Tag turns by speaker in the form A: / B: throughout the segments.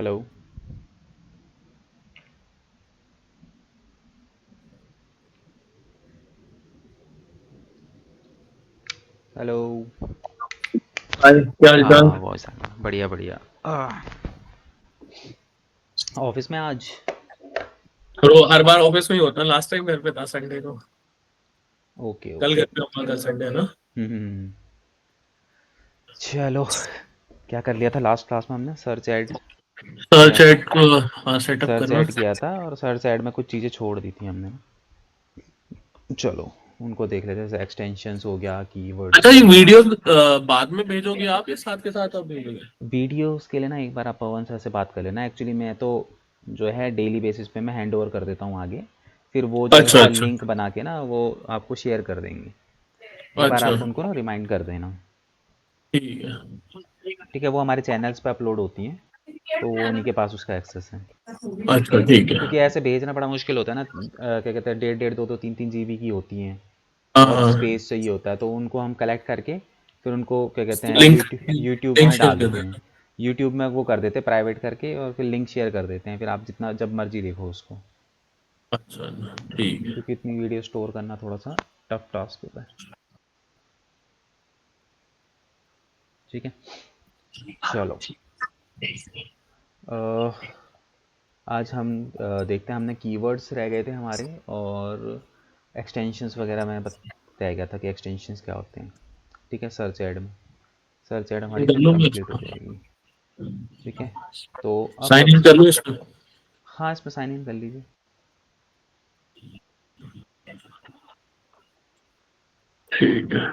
A: Hello. Hello.
B: हाय, क्या हालचाल।
A: हाँ वॉइस आ गया, बढ़िया बढ़िया। ऑफिस में आज।
B: तो हर बार ऑफिस में ही होता है, लास्ट टाइम घर पे था संडे को।
A: ओके
B: कल
A: ओके।
B: घर पे होगा, कल संडे है ना।
A: हम्म। चलो, क्या कर लिया था लास्ट क्लास में हमने? सर्च ऐड किया था।
B: चैट को हाँ सेटअप
A: सर्च
B: करना।
A: ऐड किया था और सर्च ऐड में कुछ चीज़ें छोड़ दी थी हमने। चलो, उनको देख लेते हैं। जैसे एक्सटेंशंस हो गया, कीवर्ड्स
B: अच्छा,
A: हो
B: ये
A: गया।
B: वीडियो बाद में भेजोगे आप या साथ के साथ आप भेजोगे?
A: वीडियोस के लिए ना एक बार आप पवन सर से बात कर लेना। एक्चुअली मैं तो जो है डेली बेसिस पे मैं हैंड ओवर कर देता हूँ आगे। फिर वो जो है
B: अच्छा
A: उसका
B: अच्छा।
A: लिंक बना के ना वो आपको शेयर कर देंगे। एक बार
B: अच्छा
A: आप उनको ना रिमाइंड कर देना।
B: ठीक है।
A: ठीक है, वो हमारे चैनल्स पे अपलोड होती हैं, तो वो उन्हीं के पास उसका एक्सेस है।
B: अच्छा ठीक है।
A: क्योंकि ऐसे भेजना बड़ा मुश्किल होता है ना, क्या कहते हैं, 1.5 दो 3 जीबी की होती हैं
B: हाँ
A: और
B: हाँ।
A: स्पेस चाहिए होता है, तो उनको हम कलेक्ट करके फिर उनको क्या कहते हैं
B: लिंक
A: यूट्यूब
B: लिंक
A: में
B: शेयर
A: डाल
B: कर
A: देते
B: दे।
A: हैं। यूट्यूब में वो कर देते हैं प्राइवेट करके, और फिर लिंक शेयर कर देते हैं, फिर आप जितना जब मर्जी देखो उसको।
B: अच्छा ठीक है।
A: क्योंकि इतनी वीडियो स्टोर करना थोड़ा सा टफ टास्क होता है। ठीक है, चलो। अ, आज हम देखते हैं। हमने कीवर्ड्स रह गए थे हमारे, और एक्सटेंशंस वगैरह मैंने बताया गया था कि एक्सटेंशंस क्या होते हैं। ठीक है, सर्च ऐड में। सर्च ऐड हमारी
B: कर लो मैं
A: कंप्लीट हो
B: इसको।
A: जाएगी। ठीक है, तो अब
B: साइन इन
A: सबसे।
B: कर लो इसको।
A: हाँ, इसमें साइन इन कर लीजिए।
B: ठीक है।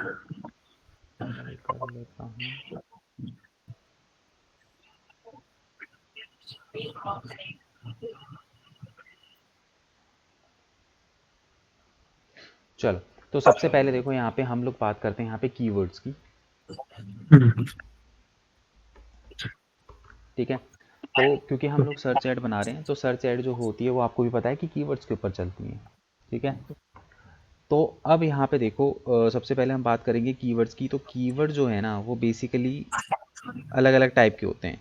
A: मैं कर लेता हूँ। चलो, तो सबसे पहले देखो यहाँ पे हम लोग बात करते हैं यहाँ पे कीवर्ड्स की।
B: हम्म,
A: ठीक है, तो क्योंकि हम लोग सर्च ऐड बना रहे हैं, तो सर्च ऐड जो होती है वो आपको भी पता है कि कीवर्ड्स के ऊपर चलती हैं। ठीक है, तो अब यहाँ पे देखो, सबसे पहले हम बात करेंगे कीवर्ड्स की। तो कीवर्ड जो है ना वो बेसिकली अलग अलग टाइप के होते हैं।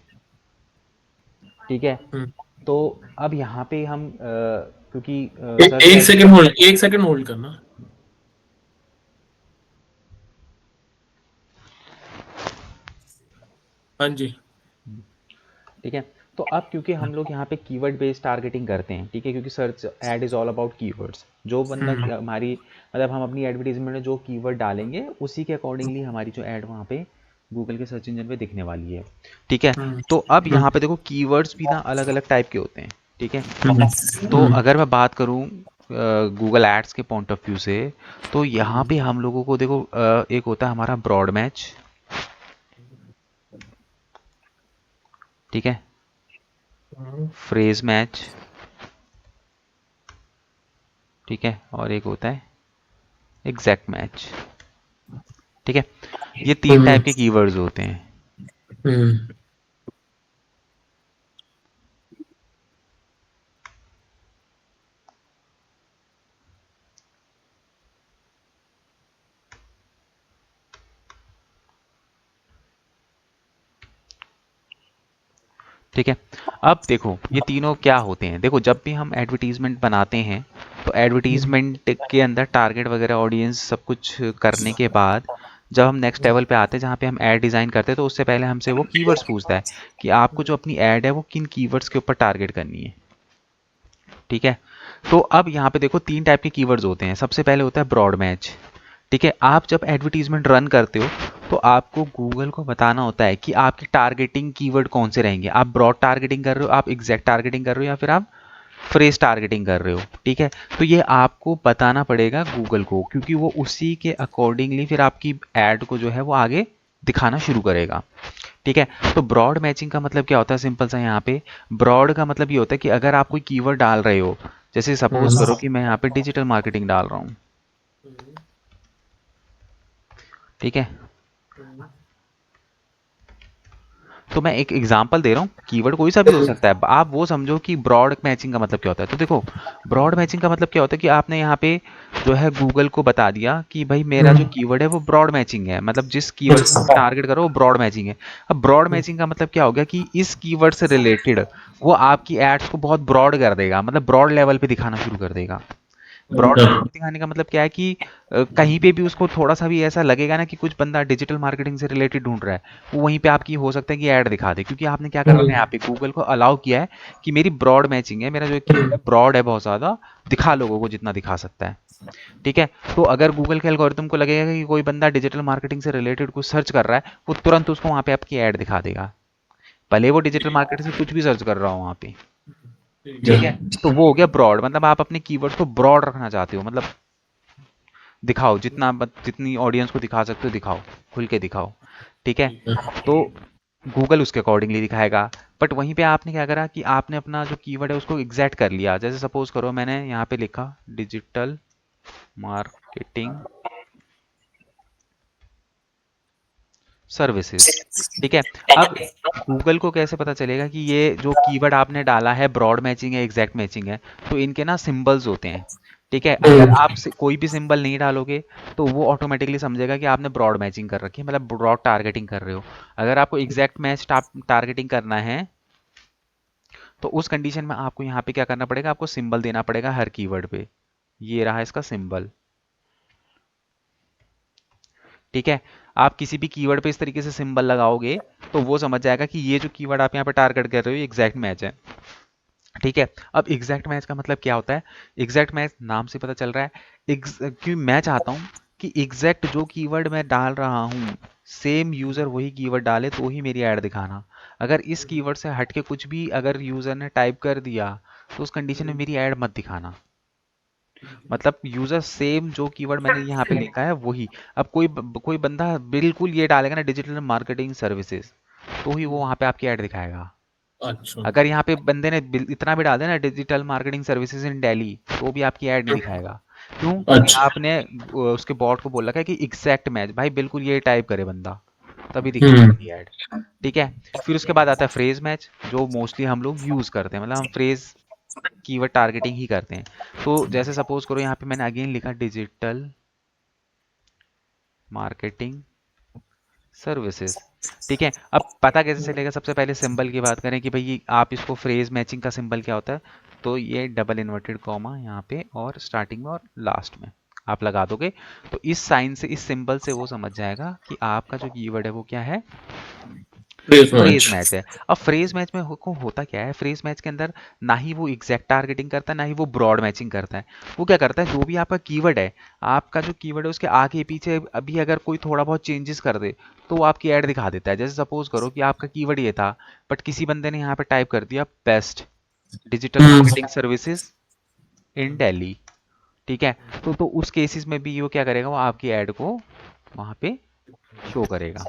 A: ठीक है,
B: हम्म।
A: तो अब यहाँ पे हम क्योंकि सर्च
B: एक
A: ऐड।
B: सेकंड होल्ड, एक सेकंड होल्ड करना। हाँ जी।
A: ठीक है, तो अब क्योंकि हम लोग यहाँ पे कीवर्ड बेस्ड टारगेटिंग करते हैं, ठीक है, क्योंकि search add is all about keywords. जो बंदा
B: हम्म
A: हमारी मतलब हम अपनी एडवर्टीजमेंट में जो कीवर्ड डालेंगे उसी के अकॉर्डिंगली हमारी जो ऐड वहाँ पे गूगल के सर्च इंजन पे दिखने वाली है। ठीक है,
B: हम्म
A: तो अब
B: हम्म
A: यहाँ पे देखो कीवर्ड्स भी ना अलग अलग टाइप के होते हैं। ठीक है,
B: हम्म
A: तो
B: हम्म
A: अगर मैं बात करूँ गूगल एड्स के पॉइंट ऑफ व्यू से, तो यहाँ पे हम लोगों को देखो, एक होता है हमारा ब्रॉड मैच। ठीक है,
B: हम्म
A: फ्रेज मैच। ठीक है, और एक होता है एग्जैक्ट मैच। ठीक है, ये तीन
B: हम्म
A: टाइप के कीवर्ड्स होते हैं।
B: हम्म।
A: ठीक है, अब देखो ये तीनों क्या होते हैं। देखो, जब भी हम एडवर्टीजमेंट बनाते हैं, तो एडवर्टीजमेंट के अंदर टारगेट वगैरह ऑडियंस सब कुछ करने के बाद जब हम नेक्स्ट लेवल पे आते हैं जहाँ पे हम ऐड डिज़ाइन करते हैं, तो उससे पहले हमसे वो कीवर्ड्स पूछता है कि आपको जो अपनी ऐड है वो किन कीवर्ड्स के ऊपर टारगेट करनी है। ठीक है, तो अब यहाँ पे देखो तीन टाइप के कीवर्ड्स होते हैं। सबसे पहले होता है ब्रॉड मैच। ठीक है, आप जब एडवर्टीजमेंट रन करते हो तो आपको गूगल को बताना होता है कि आपकी टारगेटिंग कीवर्ड कौन से रहेंगे। आप ब्रॉड टारगेटिंग कर रहे हो, आप एग्जैक्ट टारगेटिंग कर रहे हो, या फिर आप फ्रेज टारगेटिंग कर रहे हो। ठीक है, तो ये आपको बताना पड़ेगा गूगल को, क्योंकि वो उसी के अकॉर्डिंगली फिर आपकी ऐड को जो है वो आगे दिखाना शुरू करेगा। ठीक है, तो ब्रॉड मैचिंग का मतलब क्या होता है? सिंपल सा यहाँ पे ब्रॉड का मतलब ये होता है कि अगर आप कोई कीवर्ड डाल रहे हो, जैसे सपोज करो कि मैं यहाँ पे डिजिटल मार्केटिंग डाल रहा हूँ। ठीक है, तो मैं एक एग्जांपल दे रहा हूँ, कीवर्ड कोई सा भी हो सकता है, आप वो समझो कि ब्रॉड मैचिंग का मतलब क्या होता है। तो देखो, ब्रॉड मैचिंग का मतलब क्या होता है कि आपने यहाँ पे जो है गूगल को बता दिया कि भाई मेरा जो कीवर्ड है वो ब्रॉड मैचिंग है, मतलब जिस कीवर्ड को मैं टारगेट कर रहा हूँ वो ब्रॉड मैचिंग है। अब ब्रॉड मैचिंग का मतलब क्या हो गया कि इस कीवर्ड से रिलेटेड वो आपकी एड्स को बहुत ब्रॉड कर देगा, मतलब ब्रॉड लेवल पे दिखाना शुरू कर देगा। ब्रॉड
B: अच्छा।
A: लेवल पे दिखाने का मतलब क्या है कि कहीं पे भी उसको थोड़ा सा भी ऐसा लगेगा ना कि कुछ बंदा डिजिटल मार्केटिंग से रिलेटेड ढूंढ रहा है, वो वहीं पे आपकी हो सकता है कि ऐड दिखा दे, क्योंकि आपने क्या कर रखा है यहाँ पे गूगल को अलाउ किया है कि मेरी ब्रॉड मैचिंग है, मेरा जो कीवर्ड है ब्रॉड है, बहुत ज़्यादा दिखा लोगों को जितना दिखा सकता है। ठीक है। तो अगर गूगल के एल्गोरिथम को लगेगा कि कोई बंदा डिजिटल मार्केटिंग से रिलेटेड कुछ सर्च कर रहा है, वो तुरंत उसको वहाँ पे आपकी ऐड दिखा देगा, भले वो डिजिटल मार्केटिंग से कुछ भी सर्च कर रहा हो वहाँ पे।
B: ठीक
A: ठीक है।
B: है।
A: तो वो हो गया ब्रॉड, मतलब आप अपने कीवर्ड को ब्रॉड रखना चाहते हो, मतलब दिखाओ जितना जितनी ऑडियंस को दिखा सकते हो दिखाओ, खुल के दिखाओ। ठीक है।
B: ठीक है।
A: तो गूगल उसके अकॉर्डिंगली दिखाएगा। बट वहीं पे आपने क्या करा कि आपने अपना जो कीवर्ड है उसको एग्जैक्ट कर लिया। जैसे सपोज करो मैंने यहाँ पे लिखा डिजिटल मार्केटिंग सर्विसेज। ठीक है। अब गूगल को कैसे पता चलेगा कि ये जो कीवर्ड आपने डाला है ब्रॉड मैचिंग है एग्जैक्ट मैचिंग है? तो इनके ना सिंबल्स होते हैं। ठीक है। अगर आप कोई भी सिंबल नहीं डालोगे तो वो ऑटोमेटिकली समझेगा कि आपने ब्रॉड मैचिंग कर रखी है, मतलब ब्रॉड टारगेटिंग कर रहे हो। अगर आपको एग्जैक्ट मैच टारगेटिंग करना है तो उस कंडीशन में आपको यहाँ पे क्या करना पड़ेगा, आपको सिंबल देना पड़ेगा हर कीवर्ड पे। ये रहा इसका सिंबल। ठीक है। आप किसी भी कीवर्ड पे इस तरीके से सिंबल लगाओगे तो वो समझ जाएगा कि ये जो कीवर्ड आप यहाँ पे टारगेट कर रहे हो ये एग्जैक्ट मैच है। ठीक है। अब एग्जैक्ट मैच का मतलब क्या होता है? एग्जैक्ट मैच नाम से पता चल रहा है। क्योंकि मैं चाहता हूँ कि एग्जैक्ट जो कीवर्ड मैं डाल रहा हूँ सेम यूजर वही कीवर्ड डाले तो ही मेरी ऐड दिखाना। अगर इस कीवर्ड से हटके कुछ भी अगर यूजर ने टाइप कर दिया तो उस कंडीशन में मेरी ऐड मत दिखाना। मतलब यूजर सेम जो कीवर्ड मैंने यहाँ पे लिखा है वही। अब कोई बंदा बिल्कुल ये डालेगा ना डिजिटल मार्केटिंग सर्विसेज, तो ही वो वहाँ पे आपकी ऐड दिखाएगा।
B: अच्छा।
A: अगर यहाँ पे बंदे ने इतना भी डाल दिया ना digital marketing services in Delhi, तो भी आपकी ऐड नहीं दिखाएगा। क्यों? क्योंकि
B: अच्छा।
A: आपने उसके बॉट को बोला है कि एग्जैक्ट मैच, भाई बिल्कुल ये टाइप करे बंदा, तभी दिखेगी
B: हम्म।
A: मेरी ऐड। ठीक है। फिर उसके बाद आता है फ्रेज मैच, जो मोस्टली हम लोग यूज करते हैं, मतलब हम फ्रेज कीवर्ड टारगेटिंग ही करते हैं। तो जैसे सपोज करो यहाँ पे मैंने अगेन लिखा डिजिटल मार्केटिंग सर्विसेज। ठीक है। अब पता कैसे चलेगा? सबसे पहले सिंबल की बात करें कि भाई आप इसको फ्रेज मैचिंग का सिंबल क्या होता है, तो ये डबल इन्वर्टेड कॉमा यहाँ पे और स्टार्टिंग में और लास्ट में आप लगा दोगे, तो इस साइन से इस सिंबल से वो समझ जाएगा कि आपका जो कीवर्ड है वो क्या है,
B: फ्रेश
A: फ्रेज
B: मैच।
A: मैच है। अब फ्रेज मैच में होता क्या है, फ्रेज मैच के अंदर ना ही वो एग्जैक्ट टारगेटिंग करता है ना ही वो ब्रॉड मैचिंग करता है। वो क्या करता है, जो भी आपका कीवर्ड है, आपका जो कीवर्ड है उसके आगे पीछे अभी अगर कोई थोड़ा बहुत चेंजेस कर दे तो वो आपकी ऐड दिखा देता है। जैसे सपोज करो कि आपका कीवर्ड ये था, बट किसी बंदे ने यहाँ पे टाइप कर दिया best digital marketing services in Delhi. ठीक है। तो उस केसेस में भी वो क्या करेगा, वो आपकी ऐड को वहां पे शो करेगा।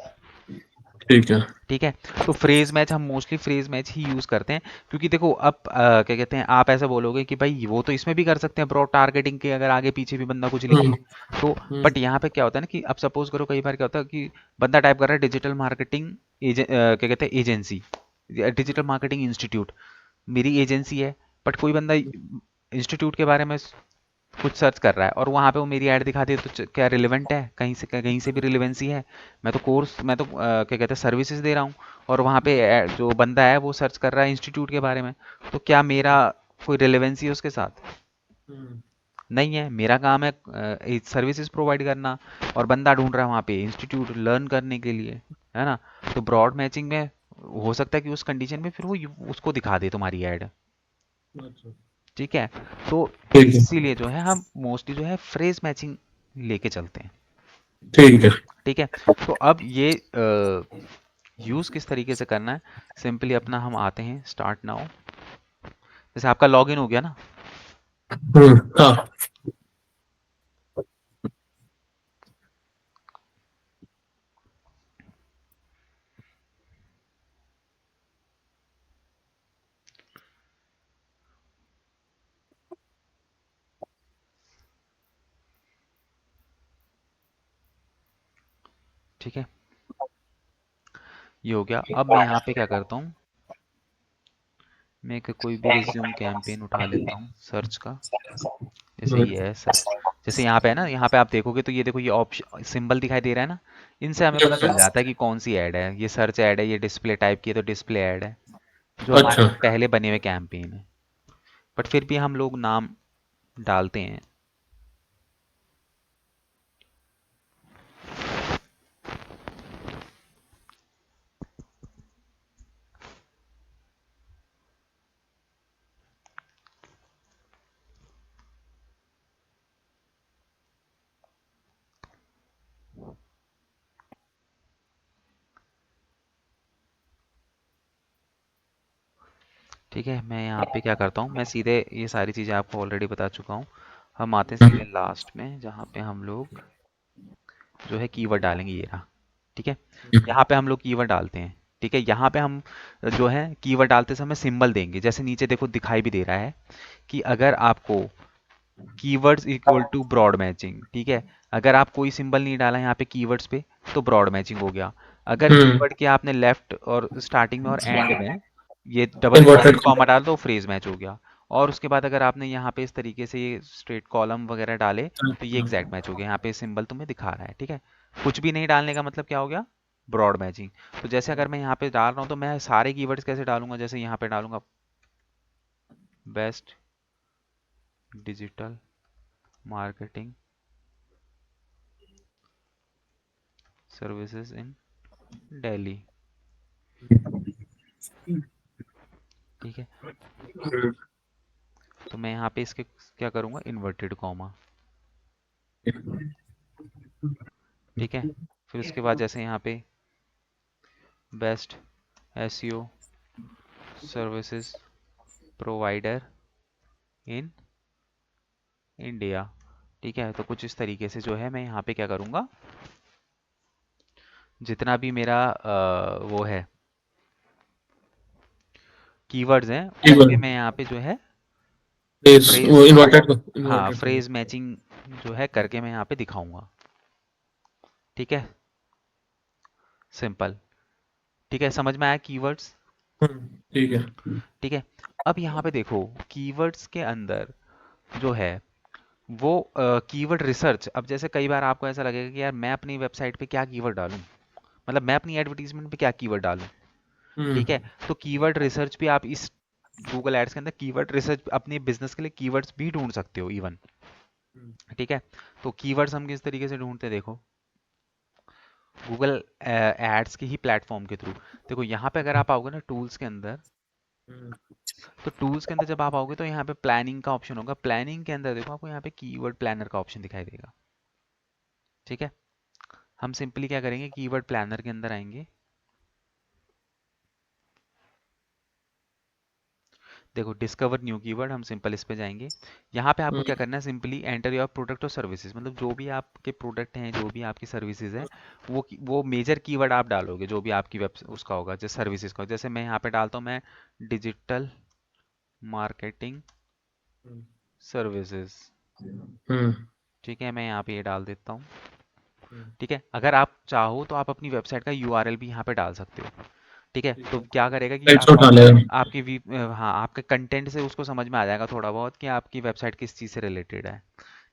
B: ठीक है।
A: ठीक है। तो फ्रेज मैच हम मोस्टली फ्रेज मैच ही यूज करते हैं, क्योंकि देखो अब क्या कहते हैं, आप ऐसा बोलोगे कि भाई वो तो इसमें भी कर सकते हैं ब्रॉड टारगेटिंग के, अगर आगे पीछे भी बंदा कुछ लिखे तो।
B: हम्म।
A: बट यहाँ पे क्या होता है ना कि अब सपोज करो कई बार क्या होता है कि बंदा टाइप कर रहा है डिजिटल मार्केटिंग क्या कहते हैं एजेंसी, डिजिटल मार्केटिंग इंस्टीट्यूट, मेरी एजेंसी है। बट कोई बंदा इंस्टीट्यूट के बारे में कुछ सर्च कर रहा है और वहां पे वो मेरी ऐड दिखा दे, तो क्या रिलेवेंट है? कहीं से भी रिलेवेंसी है? मैं तो कोर्स, मैं तो क्या कहते हैं सर्विसेज दे रहा हूँ, और वहां पे जो बंदा है वो सर्च कर रहा है इंस्टीट्यूट के बारे में, तो क्या मेरा कोई रिलेवेंसी है उसके साथ?
B: हम्म।
A: नहीं है। मेरा काम है सर्विसेज प्रोवाइड करना, और बंदा ढूंढ रहा है वहाँ पे इंस्टीट्यूट लर्न करने के लिए, है ना? तो ब्रॉड मैचिंग में हो सकता है कि उस कंडीशन में फिर वो उसको दिखा दे तुम्हारी ऐड।
B: अच्छा।
A: ठीक है। तो
B: ठीक है।
A: इसीलिए जो है हम मोस्टली जो है फ्रेज मैचिंग लेके चलते हैं।
B: ठीक है।
A: ठीक है। तो अब ये यूज किस तरीके से करना है, सिंपली अपना हम आते हैं स्टार्ट नाउ। जैसे आपका लॉगिन हो गया ना,
B: हाँ।
A: ठीक है। ये हो गया। अब मैं यहाँ पे क्या करता हूँ, मैं कोई भी रिज्यूम कैंपेन उठा लेता हूँ सर्च का। जैसे ये है सर्च, जैसे यहाँ पे है ना, यहाँ पे आप देखोगे तो ये देखो, ये ऑप्शन सिंबल दिखाई दे रहा है ना, इनसे हमें पता चल जाता है कि कौन सी ऐड है। ये सर्च ऐड है, ये डिस्प्ले टाइप की है तो डिस्प्ले ऐड है, जो हमारे
B: अच्छा।
A: पहले बने हुए कैंपेन है। बट फिर भी हम लोग नाम डालते हैं। ठीक है, मैं यहाँ पे क्या करता हूँ, मैं सीधे ये सारी चीज़ें आपको ऑलरेडी बता चुका हूँ। हम आते हैं सीधे लास्ट में, जहाँ पे हम लोग जो है कीवर्ड डालेंगे, ये रहा। ठीक है, यहाँ पे हम लोग कीवर्ड डालते हैं। ठीक है, यहाँ पे हम जो है कीवर्ड डालते समय सिंबल देंगे, जैसे नीचे देखो दिखाई भी दे रहा है कि अगर आपको keywords equal to broad matching. ठीक है, अगर आप कोई सिंबल नहीं डाला यहाँ पे कीवर्ड्स पे तो ब्रॉड मैचिंग हो गया। अगर
B: हम्म।
A: कीवर्ड के आपने लेफ्ट और स्टार्टिंग में और एंड में ये डबल
B: इन्वर्टेड।
A: इन्वर्टेड कॉमा डाल दो, फ्रेज मैच हो गया। और उसके बाद अगर आपने यहाँ पे इस तरीके से ये स्ट्रेट कॉलम वगैरह डाले तो ये एग्जैक्ट मैच हो गया। यहाँ पे सिंबल तुम्हें दिखा रहा है। ठीक है, कुछ भी नहीं डालने का मतलब क्या हो गया, ब्रॉड मैचिंग। तो जैसे अगर मैं यहाँ पे डाल रहा हूँ तो मैं सारे कीवर्ड्स कैसे डालूंगा, जैसे यहाँ पे डालूंगा best digital marketing services in Delhi. ठीक है, तो मैं यहाँ पे इसके क्या करूँगा, इन्वर्टेड कॉमा। ठीक है, फिर उसके बाद जैसे यहाँ पे best SEO services provider in India. ठीक है, तो कुछ इस तरीके से जो है मैं यहाँ पे क्या करूँगा, जितना भी मेरा वो है कीवर्ड्स हैं उनके
B: कीवर्ड।
A: मैं यहाँ पे जो है
B: प्लेस
A: फ्रेज,
B: वो इन्वर्टेड
A: हाँ
B: इन्वर्टेड
A: फ्रेज मैचिंग जो है करके मैं यहाँ पे दिखाऊंगा। ठीक है, सिंपल। ठीक है, समझ में आया कीवर्ड्स।
B: ठीक है।
A: ठीक है, अब यहाँ पे देखो कीवर्ड्स के अंदर जो है वो कीवर्ड रिसर्च। अब जैसे कई बार आपको ऐसा लगेगा कि यार मैं अपनी वेबसाइट पे क्या कीवर्ड डालूं, मतलब मैं अपनी एडवर्टीजमेंट पे क्या कीवर्ड डालूं। ठीक है,
B: हम्म।
A: तो कीवर्ड रिसर्च भी आप इस गूगल एड्स के अंदर कीवर्ड रिसर्च अपने बिजनेस के लिए कीवर्ड्स भी ढूंढ सकते हो इवन। ठीक है, तो कीवर्ड्स हम किस तरीके से ढूंढते हैं, देखो गूगल एड्स के ही प्लेटफॉर्म के थ्रू। देखो यहाँ पे अगर आप आओगे ना टूल्स के अंदर, तो टूल्स के अंदर जब आप आओगे तो यहाँ पे प्लानिंग का ऑप्शन होगा। प्लानिंग के अंदर देखो आपको यहाँ पे कीवर्ड प्लानर का ऑप्शन दिखाई देगा। ठीक है, हम सिंपली क्या करेंगे, कीवर्ड प्लानर के अंदर आएंगे। देखो डिस्कवर न्यू कीवर्ड, हम सिंपल इस पे जाएंगे। यहाँ पे आपको क्या करना है, सिंपली एंटर योर प्रोडक्ट और सर्विसेज, मतलब जो भी आपके प्रोडक्ट हैं, जो भी आपकी सर्विसेज है, वो मेजर कीवर्ड आप डालोगे जो भी आपकी वेब उसका होगा, जैसे सर्विसेज का। जैसे मैं यहाँ पे डालता हूँ, मैं डिजिटल मार्केटिंग सर्विसेज।
B: हम्म।
A: ठीक है, मैं यहाँ पे ये डाल देता हूँ। ठीक है, अगर आप चाहो तो आप अपनी वेबसाइट का यूआरएल भी यहाँ पे डाल सकते हो। ठीक है, तो क्या करेगा कि
B: साइट से
A: आपकी
B: उठा लेगा।
A: आपकी हाँ आपके कंटेंट से उसको समझ में आ जाएगा थोड़ा बहुत कि आपकी वेबसाइट किस चीज़ से रिलेटेड है।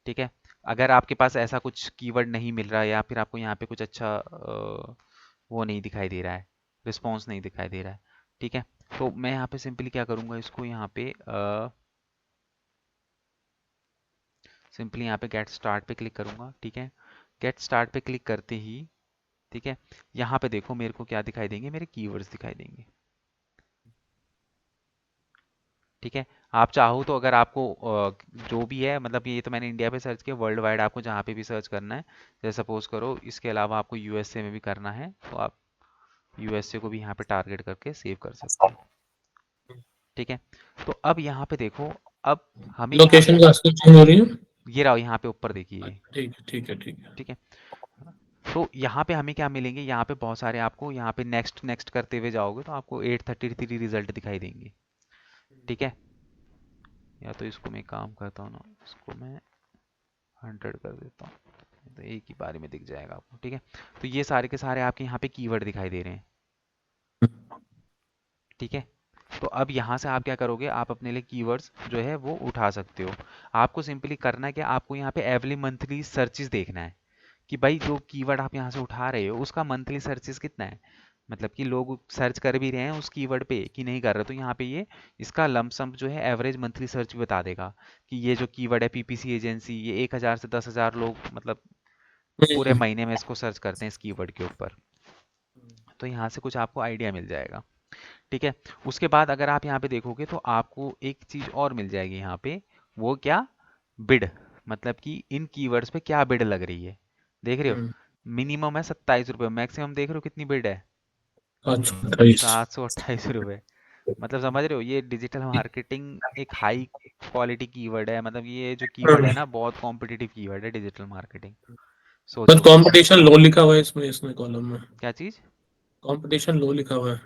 A: ठीक है, अगर आपके पास ऐसा कुछ कीवर्ड नहीं मिल रहा है या फिर आपको यहाँ पे कुछ अच्छा वो नहीं दिखाई दे रहा है, रिस्पॉन्स नहीं दिखाई दे रहा है। ठीक है, तो मैं यहाँ पे सिंपली क्या करूँगा, इसको यहाँ पे सिंपली यहाँ पे गेट स्टार्ट पे क्लिक करूँगा। ठीक है, गेट स्टार्ट पे क्लिक करते ही ठीक है, यहाँ पे देखो मेरे को क्या दिखाई देंगे, मेरे कीवर्ड्स दिखाई देंगे। ठीक है, आप चाहो तो अगर आपको जो भी है, मतलब ये तो मैंने इंडिया पे सर्च किया, वर्ल्ड वाइड आपको जहाँ पे भी सर्च करना है, जैसे सपोज करो इसके अलावा आपको यूएसए में भी करना है तो आप यूएसए को भी यहाँ पे टारगेट करके सेव कर सकते हो। ठीक है, तो अब यहाँ पे देखो, अब हमें यहाँ पे
B: लोकेशन का चेंज हो रही है।
A: ये रहा, यहाँ पे ऊपर देखिए।
B: ठीक है, ठीक है, ठीक है।
A: ठीक है, तो यहाँ पे हमें क्या मिलेंगे, यहाँ पे बहुत सारे आपको यहाँ पे नेक्स्ट नेक्स्ट करते हुए जाओगे तो आपको 833 रिजल्ट दिखाई देंगे। ठीक है, या तो इसको मैं काम करता हूँ ना, इसको मैं 100 कर देता हूँ, तो एक ही बारी में दिख जाएगा आपको। ठीक है, तो ये सारे के सारे आपके यहाँ पे कीवर्ड दिखाई दे रहे हैं। ठीक है। तो अब यहाँ से आप क्या करोगे, आप अपने लिए कीवर्ड्स जो है वो उठा सकते हो। आपको सिंपली करना है कि आपको यहाँ पे एवरी मंथली सर्चेस देखना है कि भाई जो कीवर्ड आप यहाँ से उठा रहे हो उसका मंथली सर्चेस कितना है, मतलब कि लोग सर्च कर भी रहे हैं उस कीवर्ड पे कि नहीं कर रहे। तो यहाँ पे ये इसका लमसम जो है एवरेज मंथली सर्च भी बता देगा कि ये जो कीवर्ड है पीपीसी एजेंसी, ये 1,000 से 10,000 लोग मतलब पूरे
B: हम्म,
A: महीने में इसको सर्च करते हैं इस कीवर्ड के ऊपर। तो यहाँ से कुछ आपको आइडिया मिल जाएगा। ठीक है। उसके बाद अगर आप यहाँ पे देखोगे तो आपको एक चीज और मिल जाएगी यहाँ पे, वो क्या, बिड, मतलब कि इन कीवर्ड्स पे क्या बिड लग रही है। देख रहे हो,
B: हम्म,
A: मिनिमम है 27 रुपये, मैक्सिमम देख रहे हो कितनी बिड है,
B: अच्छा 28।
A: 728 रुपये। मतलब समझ रहे हो, ये डिजिटल मार्केटिंग एक हाई क्वालिटी कीवर्ड है, मतलब ये जो कीवर्ड है ना बहुत कॉम्पिटिटिव कीवर्ड है डिजिटल मार्केटिंग।
B: बस
A: सोचो
B: कंपटीशन लो लिखा हुआ है इसमें, इसमें कॉलम में
A: क्या चीज।
B: कंपटीशन लो लिखा हुआ है।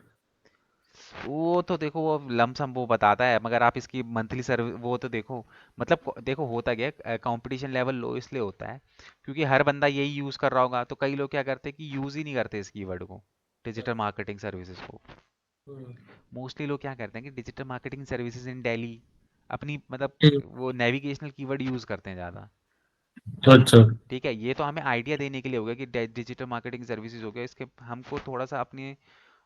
A: वो तो देखो वो लमसम वो बताता है, मगर आप इसकी मंथली सर्विस वो तो देखो, मतलब देखो होता क्या है, कंपटीशन लेवल लो इसलिए होता है क्योंकि हर बंदा यही यूज कर रहा होगा। तो कई लोग क्या करते हैं कि यूज ही नहीं करते इस कीवर्ड को, डिजिटल मार्केटिंग सर्विसेज को।
B: हम्म,
A: मोस्टली लोग क्या करते हैं कि digital marketing services in Delhi अपनी मतलब
B: हम्म,
A: वो नेविगेशनल कीवर्ड यूज करते हैं ज़्यादा।
B: अच्छा।
A: ठीक है, ये तो हमें आइडिया देने के लिए हो गया कि डिजिटल मार्केटिंग सर्विसेज हो गया, इसके हमको थोड़ा सा अपने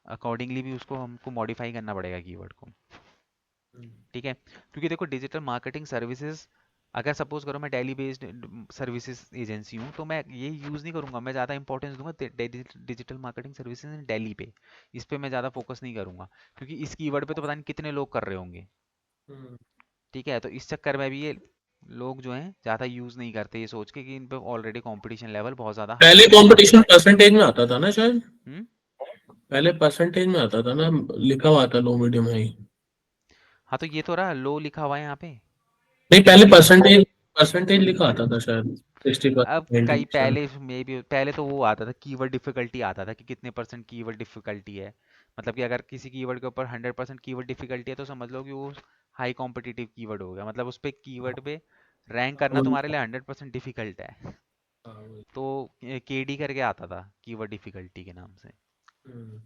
A: अकॉर्डिंगली भी उसको हमको मॉडिफाई करना पड़ेगा कीवर्ड को। ठीक है, क्योंकि देखो डिजिटल मार्केटिंग सर्विसेज, अगर सपोज करो मैं डेली बेस्ड सर्विसेज एजेंसी हूँ तो मैं ये यूज़ नहीं करूंगा, मैं ज़्यादा इंपॉर्टेंस दूंगा digital marketing services in Delhi पे। इस पे मैं ज़्यादा फोकस नहीं करूंगा क्योंकि इस कीवर्ड पे तो पता नहीं कितने लोग कर रहे होंगे।
B: हम्म।
A: ठीक है, तो इस चक्कर में भी ये लोग जो हैं ज़्यादा यूज़ नहीं करते ये सोच के कि इन पे ऑलरेडी कंपटीशन लेवल बहुत ज़्यादा हाई
B: पहले
A: है।
B: कंपटीशन परसेंटेज में आता था ना शायद।
A: हम्म।
B: पहले परसेंटेज में आता था ना, लिखा हुआ था लो मीडियम हाई।
A: हाँ तो ये तो रहा लो लिखा हुआ है यहाँ पे।
B: नहीं, पहले परसेंटेज परसेंटेज लिखा आता था शायद,
A: अब
B: 60%,
A: कई
B: 20%।
A: पहले में भी पहले तो वो आता था कीवर्ड डिफिकल्टी आता था कि कितने परसेंट कीवर्ड डिफिकल्टी है। मतलब कि अगर किसी कीवर्ड के ऊपर 100% कीवर्ड डिफिकल्टी है तो समझ लो कि वो हाई कॉम्पिटिटिव कीवर्ड हो गया, मतलब उस पे कीवर्ड पे रैंक
B: हाँ,
A: करना तुम्हारे लिए 100% डिफिकल्ट है।
B: वही।
A: तो केडी करके आता था कीवर्ड डिफिकल्टी के नाम से।
B: हम्म,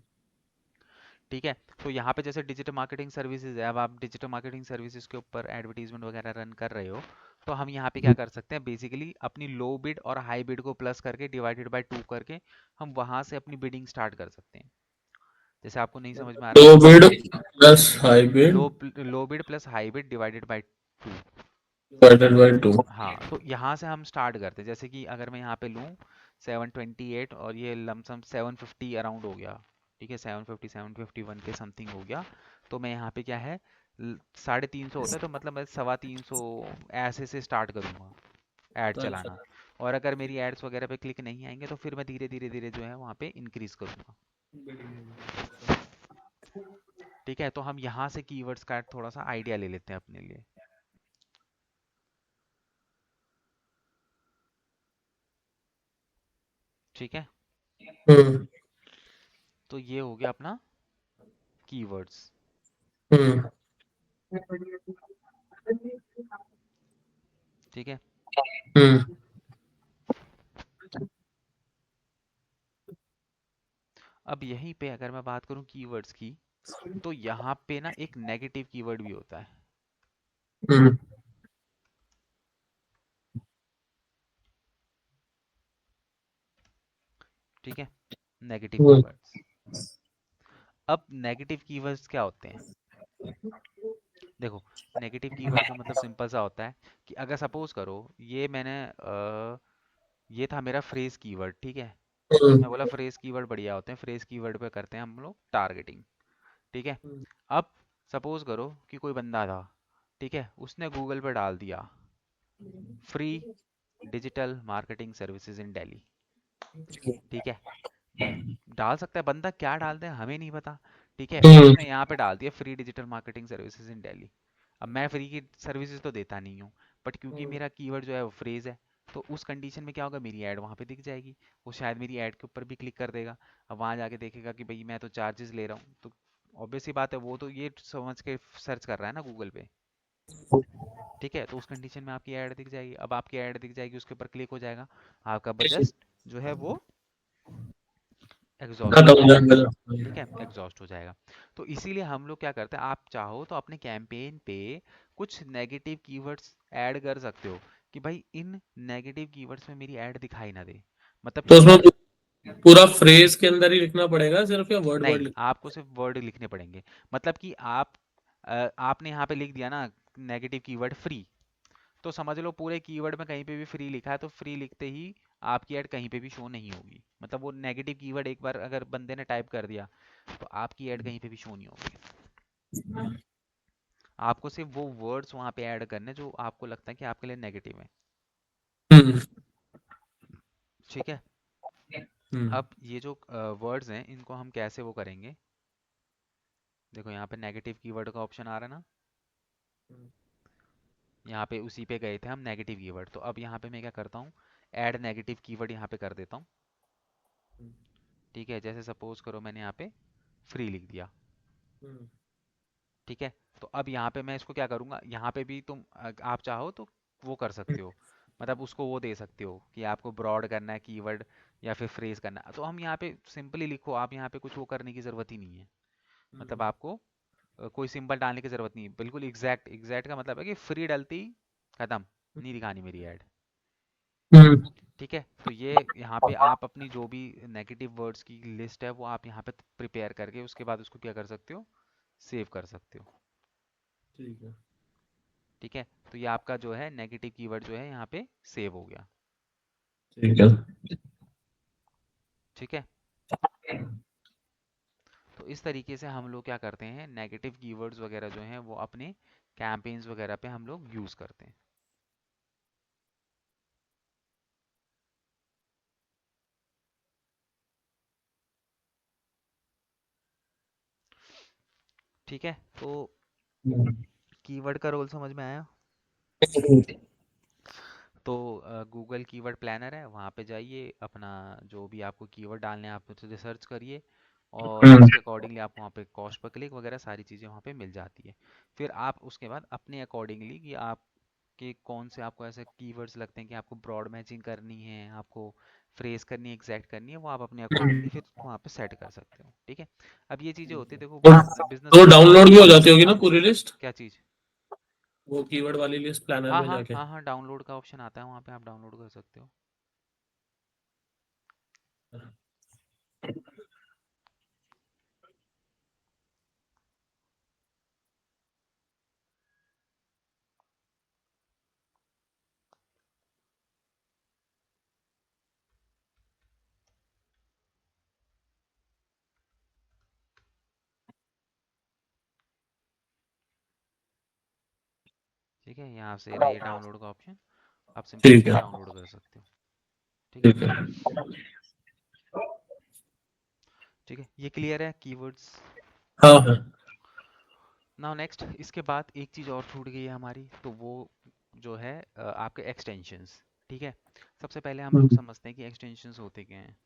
A: ठीक है, तो यहाँ पे जैसे डिजिटल मार्केटिंग सर्विसेज है, अब आप डिजिटल मार्केटिंग सर्विसेज के ऊपर एडवर्टीजमेंट वगैरह रन कर रहे हो, तो हम यहाँ पे क्या कर सकते हैं, बेसिकली अपनी लो बिड और हाई बिड को प्लस करके डिवाइडेड बाय 2 करके हम वहां से अपनी बिडिंग स्टार्ट कर सकते हैं। जैसे आपको नहीं समझ में आ रहा
B: लो
A: तो
B: bid plus high bid
A: low bid plus high bid divided by 2।
B: Divided by 2।
A: हाँ, तो यहाँ से हम स्टार्ट करते हैं, जैसे कि अगर मैं यहाँ पे लूँ 728 और ये लमसम 750 अराउंड हो गया। ठीक है, 750 751 के समथिंग हो गया। तो मैं यहाँ पे क्या है 350 होता है, तो मतलब मैं 350 ऐसे से स्टार्ट करूँगा ऐड
B: अच्छा।
A: चलाना। और अगर मेरी एड्स वगैरह पे क्लिक नहीं आएंगे तो फिर मैं धीरे धीरे धीरे जो है वहाँ पे इंक्रीज करूँगा। ठीक है, तो हम यहाँ से कीवर्ड्स का थोड़ा सा आइडिया ले लेते हैं अपने लिए। ठीक है,
B: हम्म,
A: तो ये हो गया अपना कीवर्ड्स।
B: हम्म,
A: ठीक है,
B: हम्म,
A: अब यहीं पे अगर मैं बात करूं कीवर्ड्स की, तो यहाँ पे ना एक नेगेटिव कीवर्ड भी होता है।
B: हम्म,
A: ठीक है, नेगेटिव
B: हम्म,
A: कीवर्ड्स। अब नेगेटिव कीवर्ड्स क्या होते हैं, देखो नेगेटिव कीवर्ड का मतलब सिंपल सा होता है कि अगर सपोज करो ये मैंने ये था मेरा फ्रेज कीवर्ड। ठीक है,
B: हम्म,
A: मैं बोला फ्रेज कीवर्ड बढ़िया होते हैं, फ्रेज कीवर्ड पे करते हैं हम लोग टारगेटिंग। ठीक है, अब सपोज करो कि कोई बंदा था, ठीक है, उसने गूगल पे डाल दिया free digital marketing services in Delhi. ठीक है, डाल सकता है बंदा, क्या डाल दे हमें नहीं पता। ठीक है,
B: हम्म,
A: उसने यहाँ पे डाल दिया free digital marketing services in Delhi. अब मैं फ्री की सर्विसेज तो देता नहीं हूँ, बट क्योंकि मेरा कीवर्ड जो है वो फ्रेज है, तो उस कंडीशन में क्या होगा, मेरी ऐड वहाँ पे दिख जाएगी। वो शायद मेरी ऐड के ऊपर भी क्लिक कर देगा। अब वहाँ जाके देखेगा कि भाई मैं तो चार्जेस ले रहा हूँ, तो ऑब्वियस सी बात है वो तो ये समझ के सर्च कर रहा है ना गूगल पे। ठीक है, तो उस कंडीशन में आपकी ऐड दिख जाएगी। अब आपकी ऐड दिख जाएगी, उसके ऊपर क्लिक हो जाएगा, आपका बजट जो है वो एग्जॉस्ट हो
B: खत्म हो
A: जाएगा। ठीक है,
B: जाएगा।
A: एग्जॉस्ट हो जाएगा। तो इसीलिए हम लोग क्या करते हैं, आप चाहो तो अपने कैंपेन पे कुछ नेगेटिव कीवर्ड्स ऐड कर सकते हो कि भाई इन नेगेटिव कीवर्ड्स में मेरी ऐड दिखाई ना दे। मतलब
B: तो
A: कि
B: उसमें
A: अगर,
B: पूरा फ्रेज के अंदर ही लिखना पड़ेगा सिर्फ, या वर्ड
A: नहीं,
B: वर्ड?
A: आपको सिर्फ वर्ड लिखने पड़ेंगे। मतलब कि आप आपने यहाँ पे लिख दिया ना नेगेटिव कीवर्ड फ्री, तो समझ लो पूरे कीवर्ड में कहीं पे भी फ्री लिखा है तो फ्री लिखते ही आपकी ऐड कहीं पे भी शो नहीं होगी। मतलब वो नेगेटिव कीवर्ड एक बार अगर बंदे ने टाइप कर दिया तो आपकी ऐड कहीं पे भी शो नहीं होगी। आपको सिर्फ वो वर्ड्स वहां पे ऐड करने जो आपको लगता है कि आपके लिए नेगेटिव है।
B: हम्म।
A: ठीक है।
B: हम्म।
A: अब ये जो वर्ड्स हैं इनको हम कैसे वो करेंगे, देखो यहाँ पे नेगेटिव कीवर्ड का ऑप्शन आ रहा है ना, यहाँ पे उसी पे गए थे हम नेगेटिव कीवर्ड। तो अब यहाँ पे मैं क्या करता हूँ, ऐड नेगेटिव कीवर्ड यहाँ पे कर देता हूँ। ठीक है, जैसे सपोज करो मैंने यहाँ पे फ्री लिख दिया। ठीक है, तो अब यहाँ पे मैं इसको क्या करूँगा, यहाँ पे भी तुम आप चाहो तो वो कर सकते हो, मतलब उसको वो दे सकते हो कि आपको ब्रॉड करना है कीवर्ड या फिर फ्रेज करना है। तो हम यहाँ पे सिंपली लिखो, आप यहाँ पे कुछ वो करने की ज़रूरत ही नहीं है। मतलब आपको कोई सिंबल डालने की ज़रूरत नहीं है, बिल्कुल एग्जैक्ट, एग्जैक्ट का मतलब है कि फ्री डलती ही खत्म, नहीं दिखानी मेरी ऐड।
B: हम्म।
A: ठीक है, तो ये यहाँ पे आप अपनी जो भी नेगेटिव वर्ड्स की लिस्ट है वो आप यहाँ पे प्रिपेयर करके उसके बाद उसको क्या कर सकते हो, सेव कर सकते हो।
B: ठीक है।
A: ठीक है, तो ये आपका जो है नेगेटिव कीवर्ड जो है यहाँ पे सेव हो गया।
B: ठीक है।
A: ठीक है, तो इस तरीके से हम लोग क्या करते हैं, नेगेटिव कीवर्ड्स वगैरह जो हैं वो अपने कैंपेन्स वगैरह पे हम लोग यूज़ करते हैं। ठीक है, तो कीवर्ड का रोल समझ में आया। तो गूगल कीवर्ड प्लानर है, वहाँ पे जाइए, अपना जो भी आपको कीवर्ड डालने हैं आप उसे सर्च करिए और
B: हम्म।
A: उसके अकॉर्डिंगली आप वहाँ पे कॉस्ट पर क्लिक वगैरह सारी चीज़ें वहाँ पे मिल जाती है। फिर आप उसके बाद अपने अकॉर्डिंगली कि आप कि कौन से आपको ऐसे कीवर्ड्स लगते हैं कि आपको ब्रॉड मैचिंग करनी है, आपको फ्रेज करनी है, एग्जैक्ट करनी है, वो आप अपने अकॉर्डिंगली फिर वहाँ पे सेट कर सकते हो। ठीक है, अब ये चीज़ें होती है, देखो
B: तो
A: बिजनेस
B: तो
A: में क्या होता
B: डाउनलोड
A: है।
B: भी हो जाती होगी ना पूरी लिस्ट,
A: क्या चीज़?
B: वो कीवर्ड वाली लिस्ट प्लानर
A: हाँ
B: में
A: हाँ
B: जाके?
A: हाँ हाँ, डाउनलोड का ऑप्शन आता है वहाँ पे, आप डाउनलोड कर सकते हो। ठीक है, यहाँ से रहा ये डाउनलोड का ऑप्शन, आप सिंपली
B: ठीक
A: इसको
B: है।
A: डाउनलोड कर सकते हो। ठीक है।
B: ठीक है।
A: ठीक है, ये क्लियर है कीवर्ड्स।
B: हाँ हाँ।
A: नाउ नेक्स्ट, इसके बाद एक चीज़ और छूट गई है हमारी, तो वो जो है आपके एक्सटेंशंस। ठीक है, सबसे पहले हम लोग
B: हम्म।
A: समझते हैं कि एक्सटेंशंस होते क्या हैं।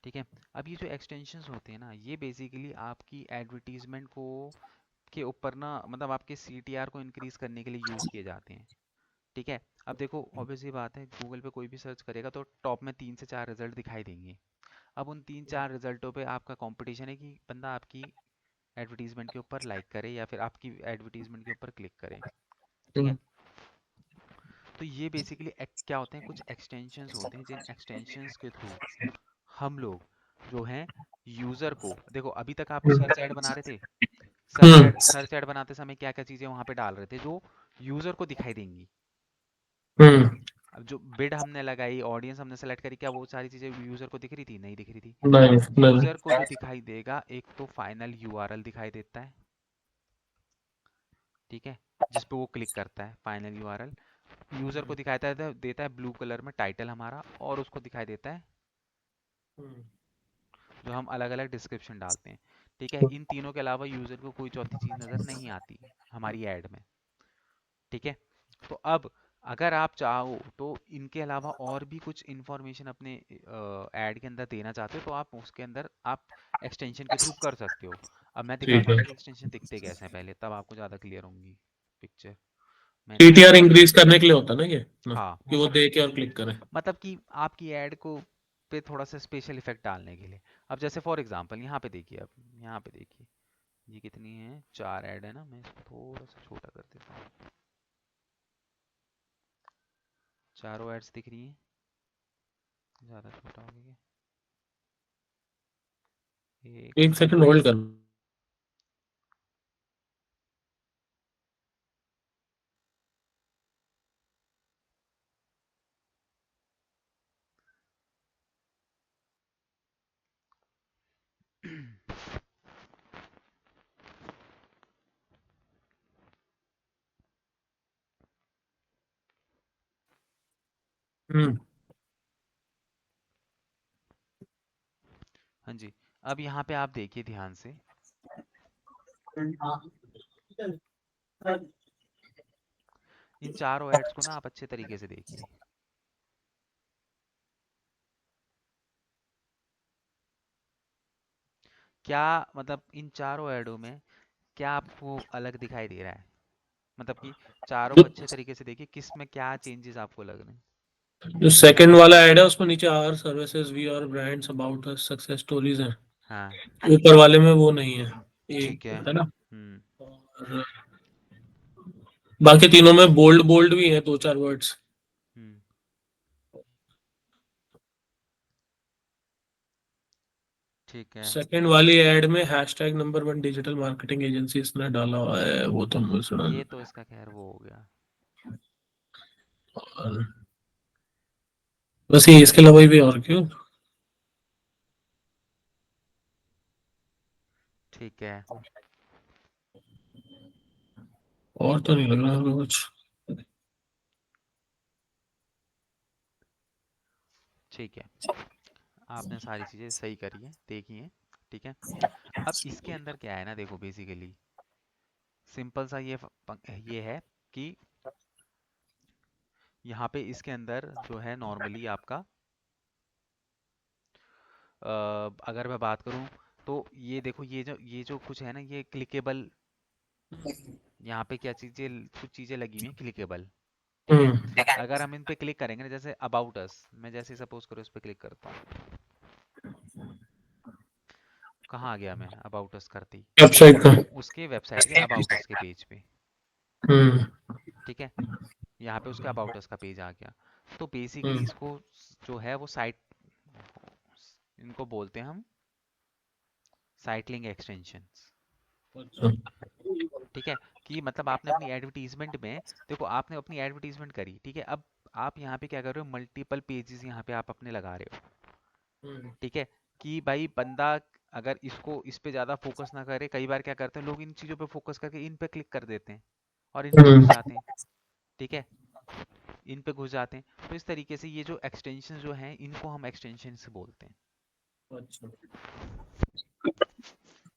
A: ठीक है, अब ये जो एक्सटेंशंस होते हैं ना, ये बेसिकली आपकी एडवर्टीजमेंट को के ऊपर ना, मतलब आपके सीटीआर को इंक्रीज करने के लिए यूज़ किए जाते हैं। ठीक है, अब देखो ऑब्वियस सी बात है, गूगल पे कोई भी सर्च करेगा तो टॉप में 3 से 4 रिजल्ट दिखाई देंगे। अब उन 3 4 रिजल्टों पे आपका कंपटीशन है कि बंदा आपकी एडवर्टीजमेंट के ऊपर लाइक करे या फिर आपकी एडवर्टीजमेंट के ऊपर क्लिक करे। ठीक है,
B: हम्म।
A: तो ये बेसिकली क्या होते हैं, कुछ एक्सटेंशंस होते हैं जिन एक्सटेंशंस के थ्रू हम लोग जो हैं यूज़र को, देखो अभी तक आप सर्च ऐड बना रहे थे,
B: हम्म।
A: सर्च ऐड बनाते समय क्या क्या चीज़ें वहाँ पे डाल रहे थे जो यूज़र को दिखाई देंगी।
B: हम्म।
A: अब जो बिड हमने लगाई, ऑडियंस हमने सेलेक्ट करी, क्या वो सारी चीज़ें यूज़र को दिख रही थी? नहीं दिख रही थी।
B: नहीं नहीं।
A: यूज़र को जो दिखाई देगा, एक तो फाइनल यूआरएल दिखाई देता है। ठीक है, जिस पे वो क्लिक करता है, फाइनल यूआरएल यूज़र को दिखाता है, देता है ब्लू कलर में टाइटल हमारा, और उसको दिखाई देता है जो हम अलग अलग डिस्क्रिप्शन डालते हैं। ठीक है, इन तीनों के अलावा यूज़र को कोई चौथी चीज़ नज़र नहीं आती हमारी ऐड में। ठीक है, तो अब अगर आप चाहो तो इनके अलावा और भी कुछ इन्फॉर्मेशन अपने ऐड के अंदर देना चाहते हो तो आप उसके अंदर आप एक्सटेंशन के थ्रू कर सकते हो। अब मैं
B: ठीक
A: दिखाता
B: है।
A: हूँ कि एक्सटेंशन दिखते कैसे हैं पहले, तब आपको ज़्यादा क्लियर होंगी पिक्चर। मैंने यहाँ
B: टीटीआर
A: पे
B: इंक्रीज करने के लिए होता है ना ये ना,
A: हाँ,
B: कि वो देखे और क्लिक करे।
A: मतलब कि आपकी ऐड को पे थोड़ा सा स्पेशल इफेक्ट डालने के लिए। अब जैसे फॉर एग्जांपल यहाँ पे देखिए, अब यहाँ पे देखिए ये कितनी है, 4 ऐड है ना, मैं इसको थोड़ा सा छोटा कर देता हूँ। चारों एड्स दिख रही हैं, ज़्यादा छोटा हो गया। एक,
B: एक सेकंड होल्ड कर। हम्म।
A: हाँ जी। अब यहाँ पे आप देखिए ध्यान से, इन चारों एड्स को ना आप अच्छे तरीके से देखिए। क्या मतलब इन चारों एडों में क्या आपको अलग दिखाई दे रहा है? मतलब कि चारों को अच्छे तरीके से देखिए, किस में क्या चेंजेस आपको लग रहे हैं।
B: जो सेकंड वाला ऐड है उसमें नीचे our services we are brands about success stories है।
A: हाँ,
B: ऊपर वाले में वो नहीं है,
A: ठीक है।
B: एक है ना।
A: हम्म।
B: और बाकी तीनों में बोल्ड बोल्ड भी है, दो चार वर्ड्स।
A: हम्म। ठीक है।
B: सेकंड वाली ऐड में hashtag number one digital marketing agency इसने डाला हुआ है, वो तो मुझे सुना
A: ये
B: नहीं।
A: तो इसका खैर वो हो गया।
B: और बस ये, इसके अलावा भी और क्यों।
A: ठीक है।
B: और तो नहीं लग रहा हमें कुछ।
A: ठीक है, आपने सारी चीज़ें सही करी है, देखी हैं। ठीक है। अब इसके अंदर क्या है ना, देखो बेसिकली सिंपल सा ये है कि यहाँ पे इसके अंदर जो है नॉर्मली आपका अगर मैं बात करूँ तो ये देखो, ये जो कुछ है ना, ये क्लिकेबल, यहाँ पे क्या चीज़ें, कुछ चीज़ें लगी हुई हैं क्लिकेबल। ठीक है।
B: हम्म।
A: अगर हम इन पे क्लिक करेंगे ना, जैसे अबाउट अस, मैं जैसे सपोज करो इस पे क्लिक करता हूँ, कहाँ आ गया मैं अबाउट अस करती,
B: वेबसाइट का।
A: उसके वेबसाइट के अबाउट अस के पेज पे।
B: हम्म।
A: ठीक है। यहाँ पे उसके अबाउट अस का पेज आ गया। तो बेसिकली
B: हम्म।
A: इसको जो है वो साइट, इनको बोलते हैं हम साइट लिंक एक्सटेंशंस।
B: अच्छा।
A: ठीक है। कि मतलब आपने अपनी एडवर्टीजमेंट में, देखो आपने अपनी एडवर्टीजमेंट करी, ठीक है, अब आप यहाँ पे क्या कर रहे हो, मल्टीपल पेजेस यहाँ पे आप अपने लगा रहे हो।
B: हम्म।
A: ठीक है। कि भाई बंदा अगर इसको इस पे ज़्यादा फोकस ना करे, कई बार क्या करते हैं लोग, इन चीज़ों पे फोकस करके इन पे क्लिक कर देते हैं और इन पे घुस
B: हम्म।
A: जाते हैं। ठीक है। इन पे घुस जाते हैं, तो इस तरीके से ये जो एक्सटेंशन जो हैं इनको हम एक्सटेंशन से बोलते हैं।
B: अच्छा।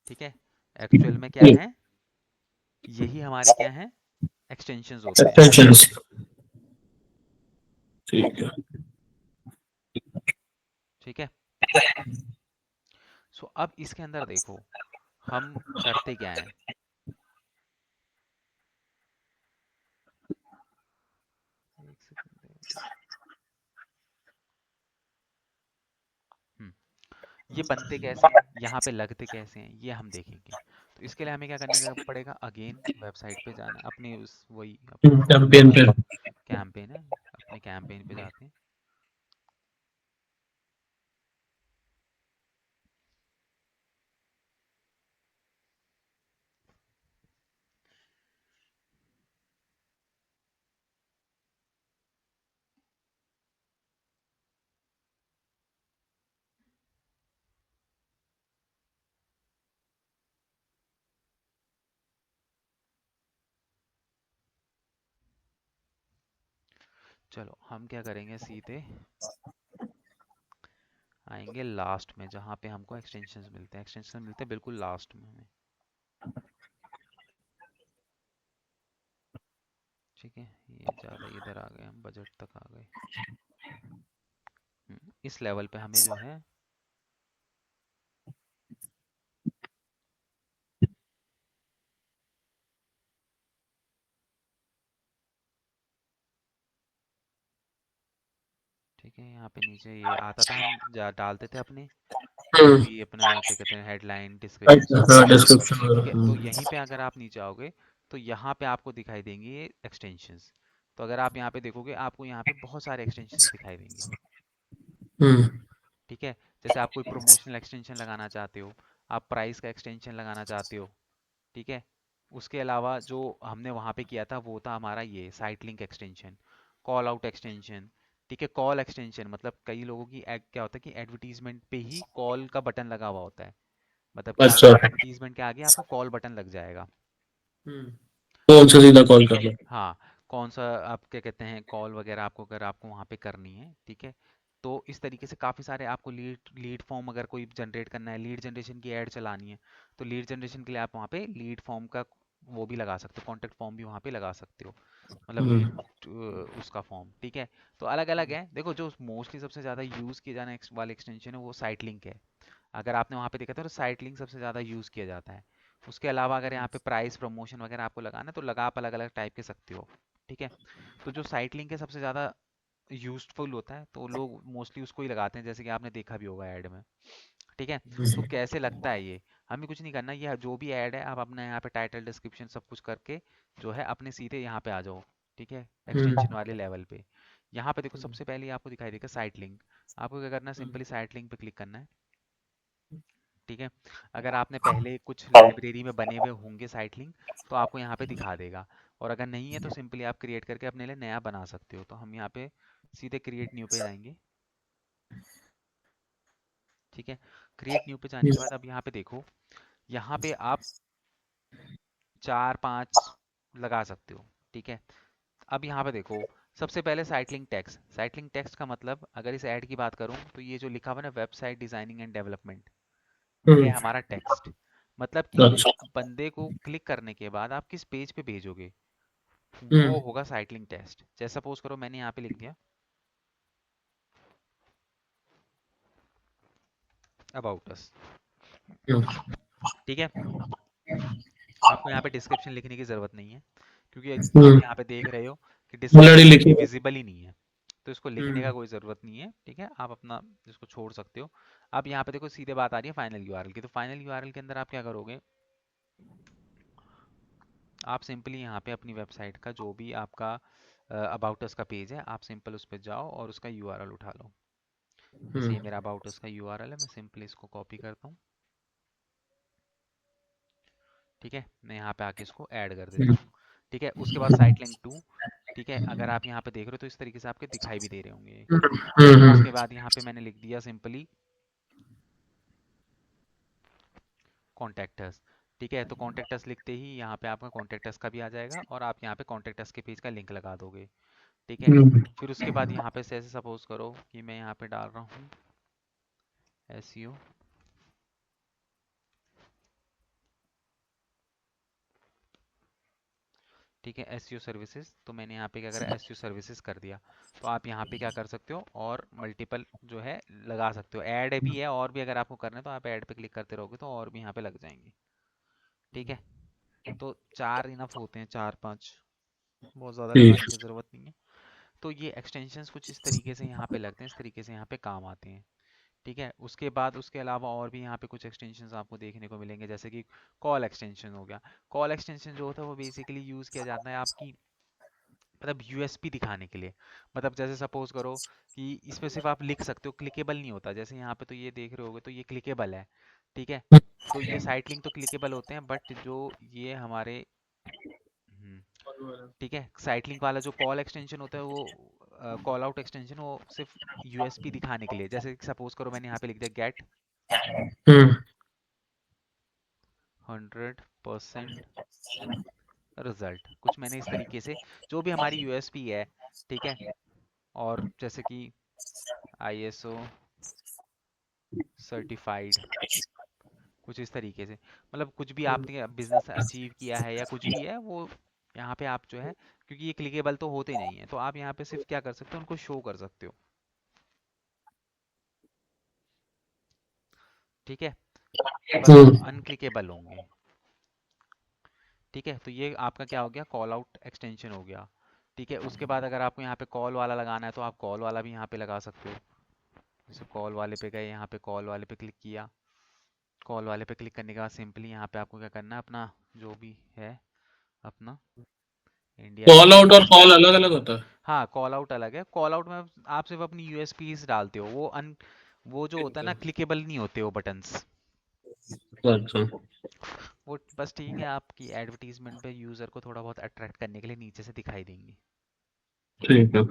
A: ठीक है। एक्चुअल में क्या है, यही हमारे क्या हैं, एक्सटेंशंस होते हैं।
B: एक्सटेंशंस। ठीक है।
A: ठीक है। सो अब इसके अंदर देखो हम करते क्या हैं। एक सेकंड। हम्म। ये बनते कैसे हैं, यहाँ पे लगते कैसे हैं, ये हम देखेंगे। तो इसके लिए हमें क्या करने का पड़ेगा, अगेन वेबसाइट पे जाना है, अपने उस वही अपना कौन सा
B: कैंपेन पे।
A: कैंपेन है, अपने कैंपेन पे जाते हैं। चलो हम क्या करेंगे, सीधे आएंगे लास्ट में, जहाँ पे हमको एक्सटेंशंस मिलते हैं, एक्सटेंशन मिलते हैं बिल्कुल लास्ट में हमें। ठीक है। ये ज़्यादा इधर आ गए, हम बजट तक आ गए। इस लेवल पे हमें जो है, ठीक है, यहाँ पे नीचे ये आता था, हम डालते थे अपने जो
B: हम्म।
A: भी अपना क्या कहते हैं हेडलाइन डिस्क्रिप्शन सब
B: हाँ,
A: कुछ।
B: डिस्क्रिप्शन।
A: ठीक है, तो यहीं पे अगर आप नीचे आओगे तो यहाँ पे आपको दिखाई देंगे ये एक्सटेंशंस। तो अगर आप यहाँ पे देखोगे आपको यहाँ पे बहुत सारे एक्सटेंशंस दिखाई देंगे।
B: हम्म।
A: ठीक है, जैसे आप कोई प्रमोशनल एक्सटेंशन लगाना चाहते हो, आप प्राइस का एक्सटेंशन लगाना चाहते हो। ठीक है, उसके अलावा जो हमने वहाँ पे किया था वो था हमारा ये site link extension, call out extension. ठीक है, कॉल एक्सटेंशन मतलब कई लोगों की क्या होता है कि एडवर्टीजमेंट पे ही कॉल का बटन लगा हुआ होता है, मतलब कि
B: अच्छा।
A: आपके एडवर्टीजमेंट के आगे आपका कॉल बटन लग जाएगा।
B: हम्म। फोन से
A: तो
B: सीधा कॉल कर लो।
A: हाँ, कौन सा आप क्या कहते हैं कॉल वगैरह आपको अगर आपको वहाँ पे करनी है। ठीक है, तो इस तरीके से काफ़ी सारे आपको लीड लीड फॉर्म अगर कोई जनरेट करना है, लीड जनरेशन की ऐड चलानी है, तो लीड जनरेशन के लिए आप वहाँ पे लीड फॉर्म का वो भी लगा सकते हो, कॉन्टेक्ट फॉर्म भी वहाँ पे लगा सकते हो, मतलब लीड
B: हम्म।
A: उसका फॉर्म। ठीक है, तो अलग अलग है। देखो जो मोस्टली सबसे ज़्यादा यूज़ किए जाने वाले एक्सटेंशन है वो साइट लिंक है। अगर आपने वहाँ पे देखा था तो साइट लिंक सबसे ज़्यादा यूज़ किया जाता है। उसके अलावा अगर यहाँ पे प्राइस प्रमोशन वगैरह आपको लगाना है तो लगा आप अलग अलग टाइप के सकते हो। ठीक है, तो जो साइट लिंक है सबसे ज़्यादा यूजफुल होता है तो लोग मोस्टली उसको ही लगाते हैं, जैसे कि आपने देखा भी होगा ऐड में। ठीक है, तो कैसे लगता है ये, हमें कुछ नहीं करना, ये जो भी ऐड है आप अपना यहाँ पे टाइटल डिस्क्रिप्शन सब कुछ करके जो है अपने सीधे यहाँ पे आ जाओ। ठीक है, एक्सटेंशन
B: हम्म।
A: वाले लेवल पे यहाँ पे देखो सबसे पहले आपको दिखाई देगा साइट लिंक। आपको क्या करना है, सिंपली साइट लिंक पे क्लिक करना है। ठीक है, अगर आपने पहले कुछ लाइब्रेरी में बने हुए होंगे साइट लिंक तो आपको यहाँ पे दिखा देगा, और अगर नहीं है तो सिंपली आप क्रिएट करके अपने लिए नया बना सकते हो। तो हम यहाँ पे सीधे क्रिएट न्यू पे जाएंगे। ठीक है, क्रिएट न्यू पे जाने के बाद अब यहाँ पे देखो, यहाँ पे आप 4 5 लगा सकते हो। ठीक है, अब यहाँ पे देखो सबसे पहले site link text. Site link text का मतलब अगर इस ऐड की बात करूँ तो ये जो लिखा हुआ है ना वेबसाइट डिजाइनिंग एंड डेवलपमेंट, ये
B: हम्म।
A: है हमारा टेक्स्ट। मतलब कि
B: अच्छा।
A: बंदे को क्लिक करने के बाद आप किस पेज पे भेजोगे वो
B: हम्म।
A: होगा साइट लिंक टेक्स्ट। जैसे सपोज करो मैंने यहाँ पे लिख दिया अबाउट अस।
B: हम्म।
A: ठीक है, आपको यहाँ पे डिस्क्रिप्शन लिखने की ज़रूरत नहीं है, क्योंकि आप
B: हम्म।
A: यहाँ पे देख रहे हो कि
B: ऑलरेडी
A: डिस्क्रिप्शन
B: लिखी
A: आपकी
B: है।
A: विजिबल ही नहीं है, तो इसको लिखने का
B: हम्म।
A: कोई ज़रूरत नहीं है। ठीक है, आप अपना इसको छोड़ सकते हो। अब यहाँ पे देखो सीधे बात आ रही है फाइनल यूआरएल की, तो फाइनल यूआरएल के अंदर आप क्या करोगे, आप सिंपली यहाँ पे अपनी वेबसाइट का जो भी आपका अबाउट अस का पेज है आप सिंपल उस पर जाओ और उसका यूआरएल उठा लो। जैसे
B: हम्म।
A: ये मेरा अबाउट अस का यूआरएल है, मैं सिंपली इसको कॉपी करता हूँ। ठीक है, मैं यहाँ पे आके इसको ऐड कर देता
B: हम्म।
A: हूँ। ठीक है, उसके बाद साइट लिंक टू। ठीक है, अगर आप यहाँ पे देख रहे हो तो इस तरीके से आपके दिखाई भी दे रहे होंगे ये।
B: हम्म।
A: उसके बाद यहाँ पे मैंने लिख दिया सिंपली कॉन्टैक्ट अस। ठीक है, तो कॉन्टैक्ट अस लिखते ही यहाँ पे आपका कॉन्टैक्ट अस का भी आ जाएगा और आप यहाँ पे कॉन्टैक्ट अस के पेज का लिंक लगा दोगे। ठीक है,
B: हम्म।
A: फिर उसके बाद यहाँ पे से ऐसे सपोज करो कि मैं यहाँ पे डाल रहा हूँ एसईओ। ठीक है, एसईओ सर्विसेज, तो मैंने यहाँ पे क्या करा एसईओ सर्विसेज कर दिया। तो आप यहाँ पे क्या कर सकते हो और मल्टीपल जो है लगा सकते हो, ऐड भी है और भी अगर आपको करना है तो आप ऐड पे क्लिक करते रहोगे तो और भी यहाँ पे लग जाएंगे। ठीक है, तो 4 इनफ होते हैं, 4 5, बहुत ज़्यादा
B: ठीक।
A: लगाने की ज़रूरत नहीं है। तो ये एक्सटेंशंस कुछ इस तरीके से यहाँ पे लगते हैं, इस तरीके से यहाँ पे काम आते हैं। ठीक है, उसके बाद उसके अलावा और भी यहाँ पे कुछ एक्सटेंशंस आपको देखने को मिलेंगे, जैसे कि कॉल एक्सटेंशन हो गया। कॉल एक्सटेंशन जो होता है वो बेसिकली यूज़ किया जाता है आपकी मतलब यूएसपी दिखाने के लिए। मतलब जैसे सपोज करो कि इसमें सिर्फ आप लिख सकते हो, क्लिकेबल नहीं होता। जैसे यहाँ पे तो ये देख रहे होगे तो ये क्लिकेबल है। ठीक है, तो ये साइट लिंक तो क्लिकेबल होते हैं, बट जो ये हमारे हम्म, ठीक है, साइट लिंक वाला जो कॉल एक्सटेंशन होता है वो कॉल आउट एक्सटेंशन वो सिर्फ यूएसपी दिखाने के लिए। जैसे सपोज करो मैंने यहाँ पे लिख दिया गेट
B: हम्म।
A: 100% रिजल्ट, कुछ मैंने इस तरीके से जो भी हमारी यूएसपी है। ठीक है, और जैसे कि आईएसओ सर्टिफाइड, कुछ इस तरीके से, मतलब कुछ भी आपने बिजनेस अचीव किया है या कुछ भी है वो यहाँ पे आप जो है, क्योंकि ये क्लिकेबल तो होते नहीं है तो आप यहाँ पे सिर्फ क्या कर सकते हो उनको शो कर सकते हो। ठीक है, बट वो
B: हम्म।
A: अनक्लिकेबल होंगे। ठीक है, तो ये आपका क्या हो गया कॉल आउट एक्सटेंशन हो गया। ठीक है, उसके बाद अगर आपको यहाँ पे कॉल वाला लगाना है तो आप कॉल वाला भी यहाँ पे लगा सकते हो। जैसे कॉल वाले पे गए, यहाँ पे कॉल वाले पे क्लिक किया। कॉल वाले पे क्लिक करने के बाद सिंपली यहाँ पे आपको क्या करना है, अपना जो भी है अपना इंडिया का।
B: कॉल आउट और कॉल अलग अलग होता है?
A: हाँ, कॉल आउट अलग है। कॉल आउट में आप सिर्फ अपनी यूएसपीज डालते हो, वो जो होता
B: ठीक
A: है
B: है।
A: ना, क्लिकेबल नहीं होते वो बटन्स।
B: अच्छा।
A: वो बस ठीक है, आपकी एडवर्टीजमेंट पे यूज़र को थोड़ा बहुत अट्रैक्ट करने के लिए नीचे से दिखाई देंगी।
B: ठीक है।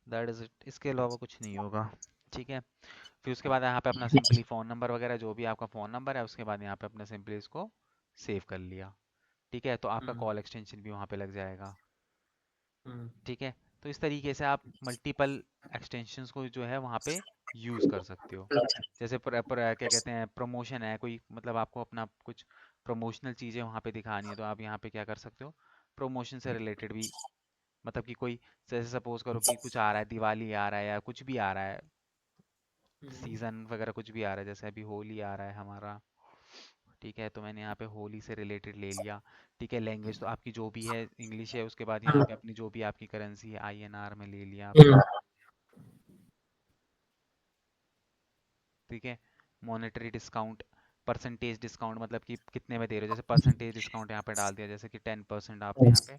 A: दैट इज इट, इसके अलावा कुछ नहीं होगा। ठीक है, फिर उसके बाद यहाँ पे अपना सिंपली फ़ोन नंबर वगैरह जो भी आपका फ़ोन नंबर है, उसके बाद यहाँ पे अपने सिंपली इसको सेव कर लिया। ठीक है, तो आपका
B: हम्म।
A: कॉल एक्सटेंशन भी वहाँ पे लग जाएगा।
B: हम्म।
A: ठीक है, तो इस तरीके से आप मल्टीपल एक्सटेंशंस को जो है वहाँ पे यूज़ कर सकते हो। जैसे क्या कहते हैं, प्रमोशन है कोई, मतलब आपको अपना कुछ प्रमोशनल चीज़ें वहाँ पे दिखानी है तो आप यहाँ पे क्या कर सकते हो, प्रमोशन से रिलेटेड भी, मतलब कि कोई, जैसे सपोज करो कि कुछ आ रहा है, दिवाली आ रहा है या कुछ भी आ रहा है,
B: हम्म।
A: सीजन वगैरह कुछ भी आ रहा है, जैसे अभी होली आ रहा है हमारा। ठीक है, तो मैंने यहाँ पे होली से रिलेटेड ले लिया। ठीक है, लैंग्वेज तो आपकी जो भी है इंग्लिश है, उसके बाद यहाँ पे अपनी जो भी आपकी करेंसी है आईएनआर में ले लिया आपने।
B: हम्म।
A: ठीक है, मॉनेटरी डिस्काउंट, परसेंटेज डिस्काउंट, मतलब कि कितने में दे रहे हो, जैसे परसेंटेज डिस्काउंट यहाँ पे डाल दिया, जैसे कि 10% आपने यहाँ पे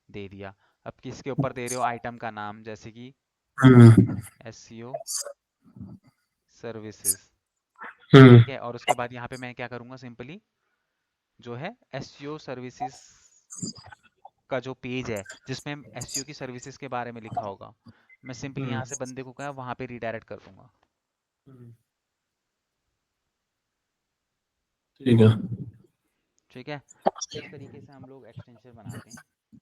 A: दे दिया। अब किसके ऊपर दे रहे हो, आइटम का नाम, जैसे कि
B: हम्म।
A: SEO services.
B: हम्म।
A: ठीक है, और उसके बाद यहाँ पे मैं क्या करूँगा, सिंपली जो है एसईओ सर्विसेज का जो पेज है जिसमें एसईओ की सर्विसेज के बारे में लिखा होगा, मैं सिंपली
B: हम्म।
A: यहाँ से बंदे को कहा वहाँ पे रिडायरेक्ट कर दूंगा।
B: हम्म। ठीक है।
A: ठीक है, तो इस तरीके से हम लोग एक्सटेंशन बनाते हैं।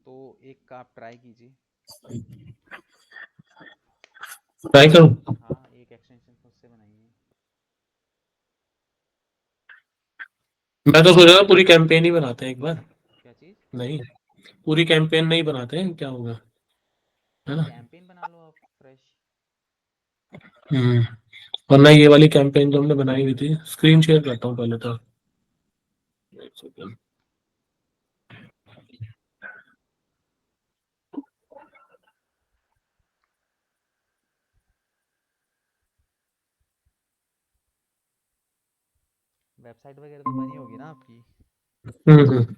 A: तो एक का आप ट्राई कीजिए।
B: ट्राई करूँ?
A: हाँ, एक एक्सटेंशन खुद से बनाइए।
B: मैं तो सोच रहा था पूरी कैंपेन ही बनाते हैं एक बार।
A: क्या चीज़?
B: नहीं, पूरी कैंपेन नहीं बनाते हैं, क्या होगा? है
A: हाँ,
B: ना?
A: कैंपेन बना लो आप फ्रेश।
B: हम्म। वरना ये वाली कैंपेन जो हमने बनाई हुई थी, स्क्रीन शेयर करता हूँ पहले तो। एक सेकंड।
A: वेबसाइट वगैरह तो बनी होगी ना आपकी?
B: हम्म।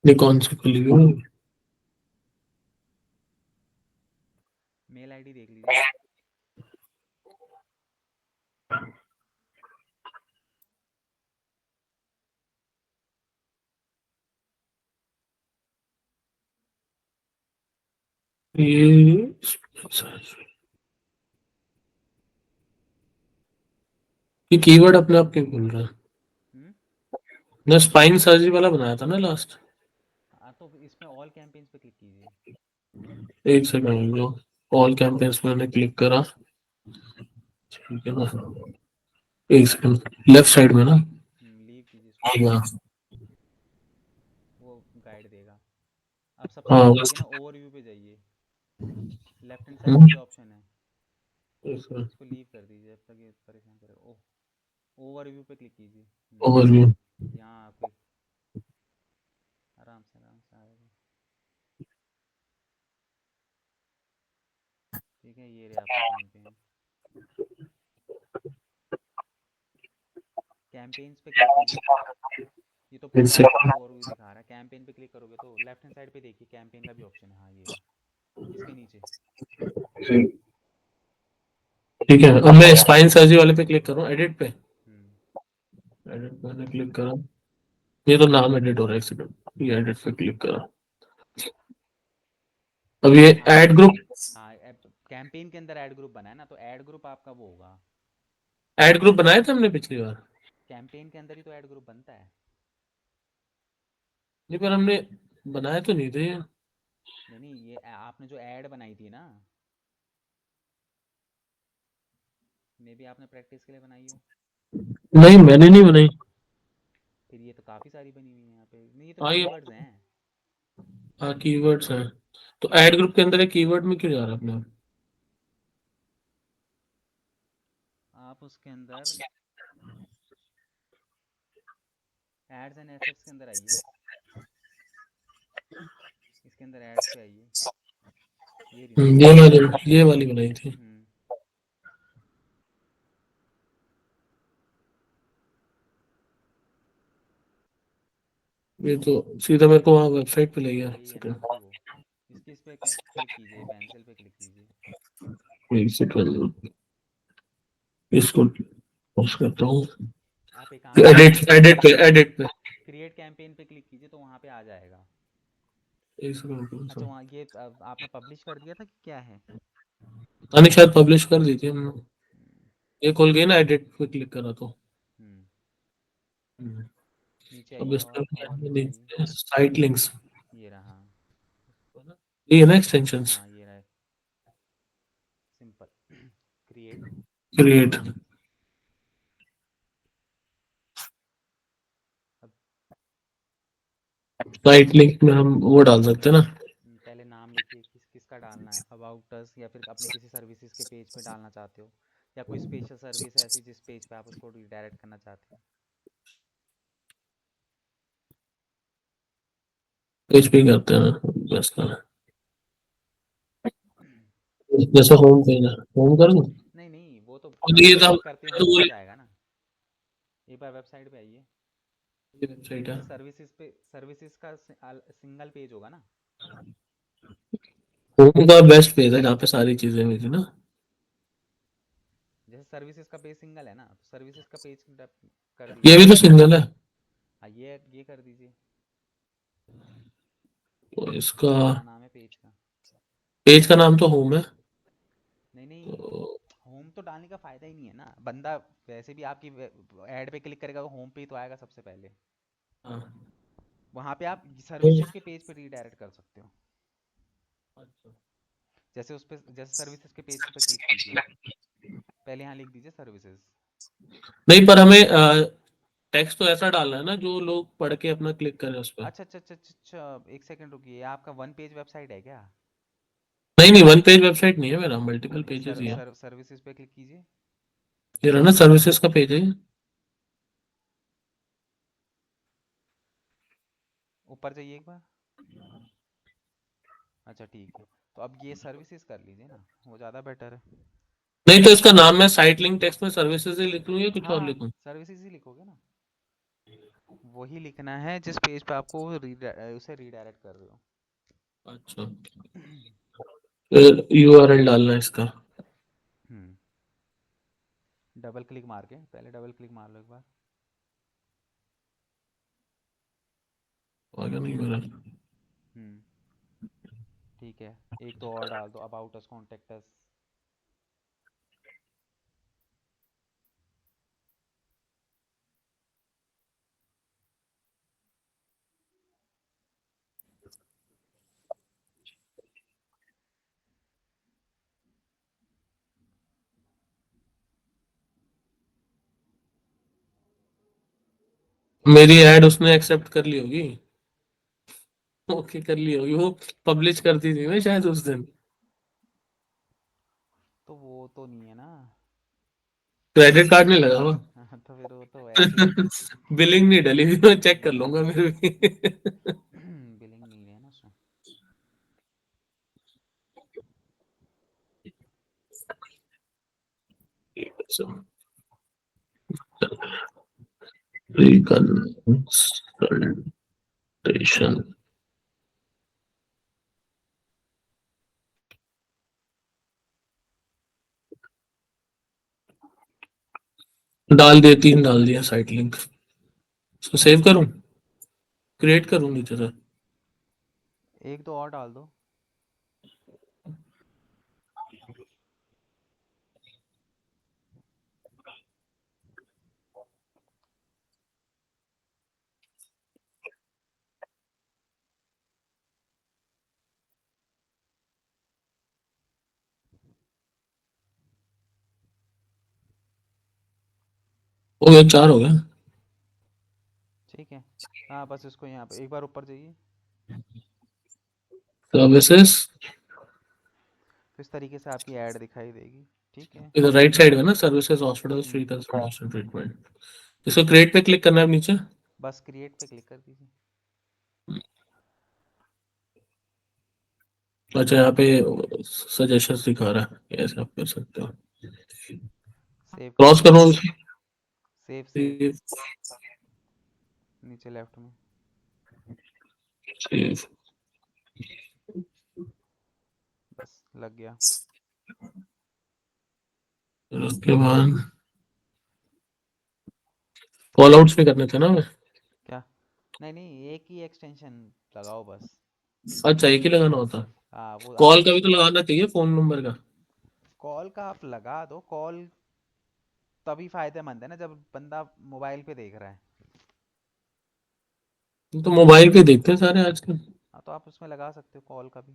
B: ये कौन सी खुली हुई
A: मेल आईडी देख लीजिए।
B: है? ये कीवर्ड अपने आप क्यों खुल रहा है?
A: हम्म।
B: ने स्पाइन सर्जरी वाला बनाया था ना लास्ट।
A: हाँ, तो इसमें ऑल कैंपेन्स पे क्लिक कीजिए।
B: एक सेकंड लो। ऑल कैंपेन्स पे मैंने क्लिक करा। ठीक है ना? एक सेकंड, लेफ्ट साइड में ना?
A: लीव कीजिए इसको थोड़ा
B: हाँ।
A: सा, वो गाइड देगा। अब सबसे
B: हाँ
A: ऊपर
B: बस।
A: जाइए ना, ओवरव्यू पे जाइए, लेफ्ट हैंड साइड
B: हम्म।
A: पे भी ऑप्शन है। इसको लीव कर दीजिए जब तक ये परेशान करे। ओह, ओवरव्यू पे क्लिक कीजिए।
B: ओवरव्यू।
A: यहाँ आपके आराम से आएगा। ठीक है, ये रहे आपके कैंपेन। कैंपेन्स पे क्लिक कीजिए। ये तो
B: एक
A: पूरा आपको
B: सेकंड।
A: ओवरव्यू दिखा रहा है, कैंपेन पे क्लिक करोगे तो लेफ्ट हैंड साइड पे देखिए, कैंपेन का भी ऑप्शन है। हाँ, ये रहा, इसके नीचे।
B: ठीक है, अब मैं स्पाइन सर्जरी वाले पे क्लिक करूँ, एडिट पे?
A: हम्म।
B: एडिट पे मैंने क्लिक करा। ये तो नाम एडिट हो रहा है, एक सेकंड, ये एडिट पे क्लिक करा। अब ये
A: हाँ,
B: ऐड ग्रुप।
A: हाँ, कैंपेन के अंदर ऐड ग्रुप बना है ना, तो ऐड ग्रुप आपका वो होगा।
B: ऐड ग्रुप बनाए थे हमने पिछली बार।
A: कैंपेन के अंदर ही तो ऐड ग्रुप बनता है।
B: नहीं, पर हमने बनाए तो नहीं थे ये।
A: नहीं नहीं, ये आपने जो ऐड बनाई थी ना, मे बी आपने प्रैक्टिस के लिए बनाई हो।
B: नहीं, मैंने नहीं बनाई।
A: फिर ये तो काफ़ी सारी बनी हुई है यहाँ पे। नहीं, ये तो
B: हाँ ये।
A: कीवर्ड्स हैं।
B: हाँ, कीवर्ड्स हैं। तो ऐड ग्रुप के अंदर एक कीवर्ड में क्यों जा रहा है अपने आप?
A: आप उसके अंदर एड्स एंड एसेट्स के अंदर आइए, इसके अंदर एड्स पे आइए, ये रही ना।
B: ये वाली बनाई थी।
A: हम्म।
B: ये तो सीधा मेरे को वहाँ वेबसाइट पे ले गया।
A: यही है ना
B: सेकंड,
A: आपकी वो, इसकी इस पे क्लिक कीजिए, पेंसिल पे क्लिक कीजिए।
B: एक सेकंड, इसको पॉज करता हूँ।
A: आप एक काम कीजिए,
B: एडिट पे।
A: क्रिएट कैंपेन पे क्लिक कीजिए तो वहाँ पे आ जाएगा।
B: एक सेकंड, कौन
A: अच्छा
B: सा?
A: वहाँ ये आपने पब्लिश कर दिया था कि क्या है?
B: मैंने शायद पब्लिश कर दी थी हमने।
A: हम्म।
B: ये खुल गई ना, एडिट पे क्लिक करा तो।
A: हम्म,
B: हम्म।
A: नीचे
B: अब
A: आइए और नीचे आइए।
B: इसका साइट लिंक्स,
A: ये रहा।
B: ये है ना एक्सटेंशंस।
A: हाँ ये रहा, सिंपल। क्रिएट।
B: क्रिएट।
A: अब
B: साइट लिंक में हम वो डाल सकते हैं ना?
A: पहले नाम लिखिए, किसका डालना है, अबाउट अस या फिर अपने किसी सर्विसेज के पेज पे डालना चाहते हो, या कोई स्पेशल सर्विस है ऐसी जिस पेज पे आप उसको रिडायरेक्ट करना चाहते हो।
B: पेज पे ही करते हैं बस का। जैसे होम पेज है, होम कर दूं?
A: नहीं नहीं, वो तो
B: और
A: जब
B: ये
A: आप
B: था
A: क्लिक करते
B: तो
A: होम
B: वो
A: पे जाएगा ना। एक बार वेबसाइट पे आइए,
B: वेबसाइट है।
A: जैसे सर्विसेज पे, सर्विसेज का सिंगल पेज होगा ना।
B: होम का बेस्ट पेज है जहाँ पे सारी चीजें मिली ना।
A: जैसे सर्विसेज का पेज सिंगल है ना, तो सर्विसेज का पेज कर
B: ये
A: दीजिए।
B: भी तो सिंगल है।
A: हाँ ये कर दीजिए।
B: तो इसका
A: क्या नाम है पेज का?
B: पेज का नाम तो होम है।
A: नहीं नहीं,
B: तो
A: होम तो डालने का फायदा ही नहीं है ना, बंदा वैसे भी आपकी ऐड पे क्लिक करेगा तो होम पे ही तो आएगा सबसे पहले।
B: हाँ।
A: वहाँ पे आप
B: तो-
A: सर्विसेज के पेज पे रीडायरेक्ट कर सकते हो।
B: अच्छा।
A: जैसे उस पे, जैसे सर्विसेज के पेज पे क्लिक कीजिए, पहले यहाँ लिख दीजिए सर्विसेज।
B: नहीं, पर हमें टेक्स्ट तो ऐसा डालना है ना जो लोग पढ़ के अपना क्लिक करें उस पर।
A: अच्छा अच्छा अच्छा अच्छा अच्छा, एक सेकंड रुकिए, आपका वन पेज वेबसाइट है क्या?
B: नहीं नहीं, वन पेज वेबसाइट नहीं है मेरा, मल्टीपल
A: ये
B: पेजेस ही है।
A: सर्विसेज पे क्लिक कीजिए।
B: ये रहा ना सर्विसेज का पेज है ये।
A: ऊपर जाइए एक बार। अच्छा ठीक है, तो अब ये सर्विसेज कर लीजिए ना, वो ज़्यादा बेटर है।
B: नहीं तो इसका नाम मैं साइट लिंक टेक्स्ट में सर्विसेज ही लिख लूँ या कुछ और
A: हाँ
B: लिखूँ?
A: सर्विसेज ही लिखोगे ना, वही लिखना है जिस पेज पे आपको उसे रीडायरेक्ट कर रहे हो।
B: अच्छा, फिर यूआरएल डालना है इसका।
A: हम्म, डबल क्लिक मार के, पहले डबल क्लिक मार लो एक बार।
B: आगे नहीं मेरा।
A: हम्म, ठीक है, एक तो और डाल दो, अबाउट अस, कॉन्टेक्ट अस।
B: मेरी ऐड उसने एक्सेप्ट कर ली होगी। ओके कर ली होगी वो। पब्लिश कर दी थी ना शायद उस दिन।
A: तो वो तो नहीं है ना।
B: क्रेडिट कार्ड नहीं लगा हुआ।
A: हाँ, तो फिर वो तो ऐसे ही।
B: बिलिंग नहीं डली हुई, मैं चेक कर
A: बिलिंग
B: लूंगा मेरे भी।
A: बिलिंग नहीं है ना उसमें।
B: रिकंसल्टेशन डाल दिए, 3 डाल दिया साइट लिंक। इसको सेव करूं, क्रिएट करूं नीचे से?
A: एक दो और डाल दो।
B: हो गया, 4 हो गया।
A: ठीक है, हाँ बस इसको यहाँ पे एक बार ऊपर जाइए।
B: सर्विसेज।
A: तो इस तरीके से आपकी ऐड दिखाई देगी। ठीक है।
B: इधर राइट साइड में ना, सर्विसेज हॉस्पिटल फ्री
A: हम्म,
B: कंसल्टेशन ट्रीटमेंट। इसको क्रिएट पे क्लिक करना है अब नीचे।
A: बस क्रिएट पे क्लिक कर दीजिए।
B: अच्छा, यहाँ पे सजेशन दिखा रहा है, ऐसे आप कर सकते हो।
A: सेव कर
B: क्रॉस
A: दो।
B: करो।
A: सेव सेव, नीचे लेफ्ट में।
B: सेव।
A: बस लग गया।
B: उसके बाद कॉल आउट्स भी करने थे ना हमें।
A: क्या? नहीं नहीं, एक ही एक्सटेंशन लगाओ बस।
B: अच्छा, एक ही लगाना होता।
A: हाँ वो
B: कॉल
A: आपको
B: का भी तो लगाना चाहिए, फोन नंबर का।
A: कॉल का आप लगा दो। कॉल तभी फायदेमंद है ना जब बंदा मोबाइल पे देख रहा है।
B: तो मोबाइल पे देखते हैं सारे आजकल।
A: हाँ तो आप उसमें लगा सकते हो कॉल का भी।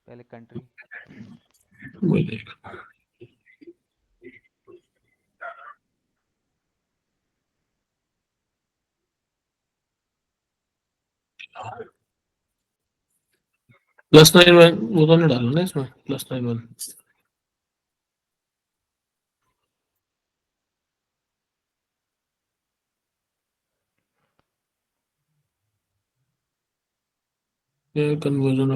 A: पहले कंट्री।
B: वही देख। +91 वो तो नहीं डाला ना इसमें, +91। ये कन्वर्जन।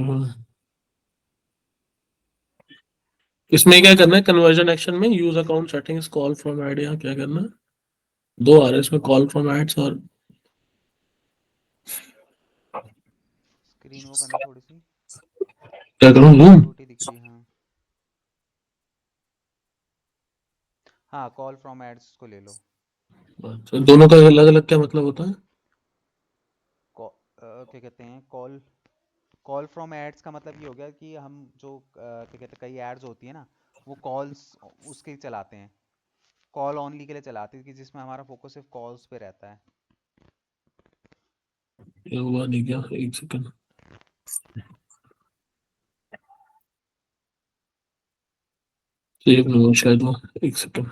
B: इसमें क्या करना है, कन्वर्जन एक्शन में use account settings, call from add, यहाँ क्या करना है? दो आ रहे हैं इसमें, कॉल फ्रॉम एड्स और
A: स्क्रीन वो करना थोड़ी सी,
B: क्या करूँ, जूम?
A: छोटी दिख रही है हाँ। हाँ कॉल फ्रॉम एड्स को ले लो।
B: अच्छा, दोनों का अलग अलग क्या मतलब होता है?
A: क्या कहते हैं, कॉल कॉल फ्रॉम एड्स का मतलब ये हो गया कि हम जो क्या कहते हैं, कई एड्स होती है ना, वो कॉल्स उसके ही चलाते हैं, कॉल ऑनली के लिए चलाते हैं, कि जिसमें हमारा फोकस सिर्फ कॉल्स पे रहता है।
B: ये हुआ नहीं क्या, एक सेकंड। सेव नहीं हुआ शायद वो, एक सेकंड।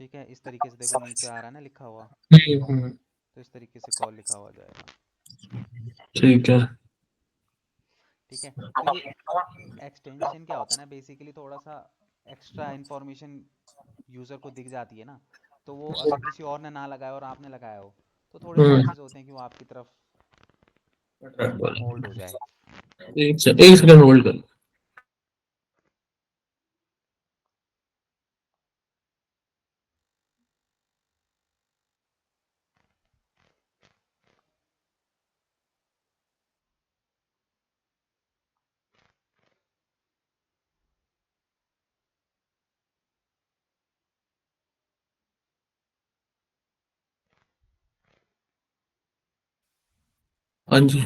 A: ठीक है, इस तरीके से देखो नीचे आ रहा है ना लिखा हुआ,
B: हम्म,
A: तो इस तरीके से कॉल लिखा हुआ जाएगा।
B: ठीक है।
A: ठीक है। तो ये एक्सटेंशन क्या होता है ना, बेसिकली थोड़ा सा एक्स्ट्रा इन्फॉर्मेशन यूज़र को दिख जाती है ना, तो वो अगर किसी और ने ना लगाया और आपने लगाया हो, तो थोड़े
B: हम्म,
A: चांसेस होते हैं कि वो आपकी तरफ होल्ड हो जाए।
B: एक सेकंड होल्ड कर। हाँ जी।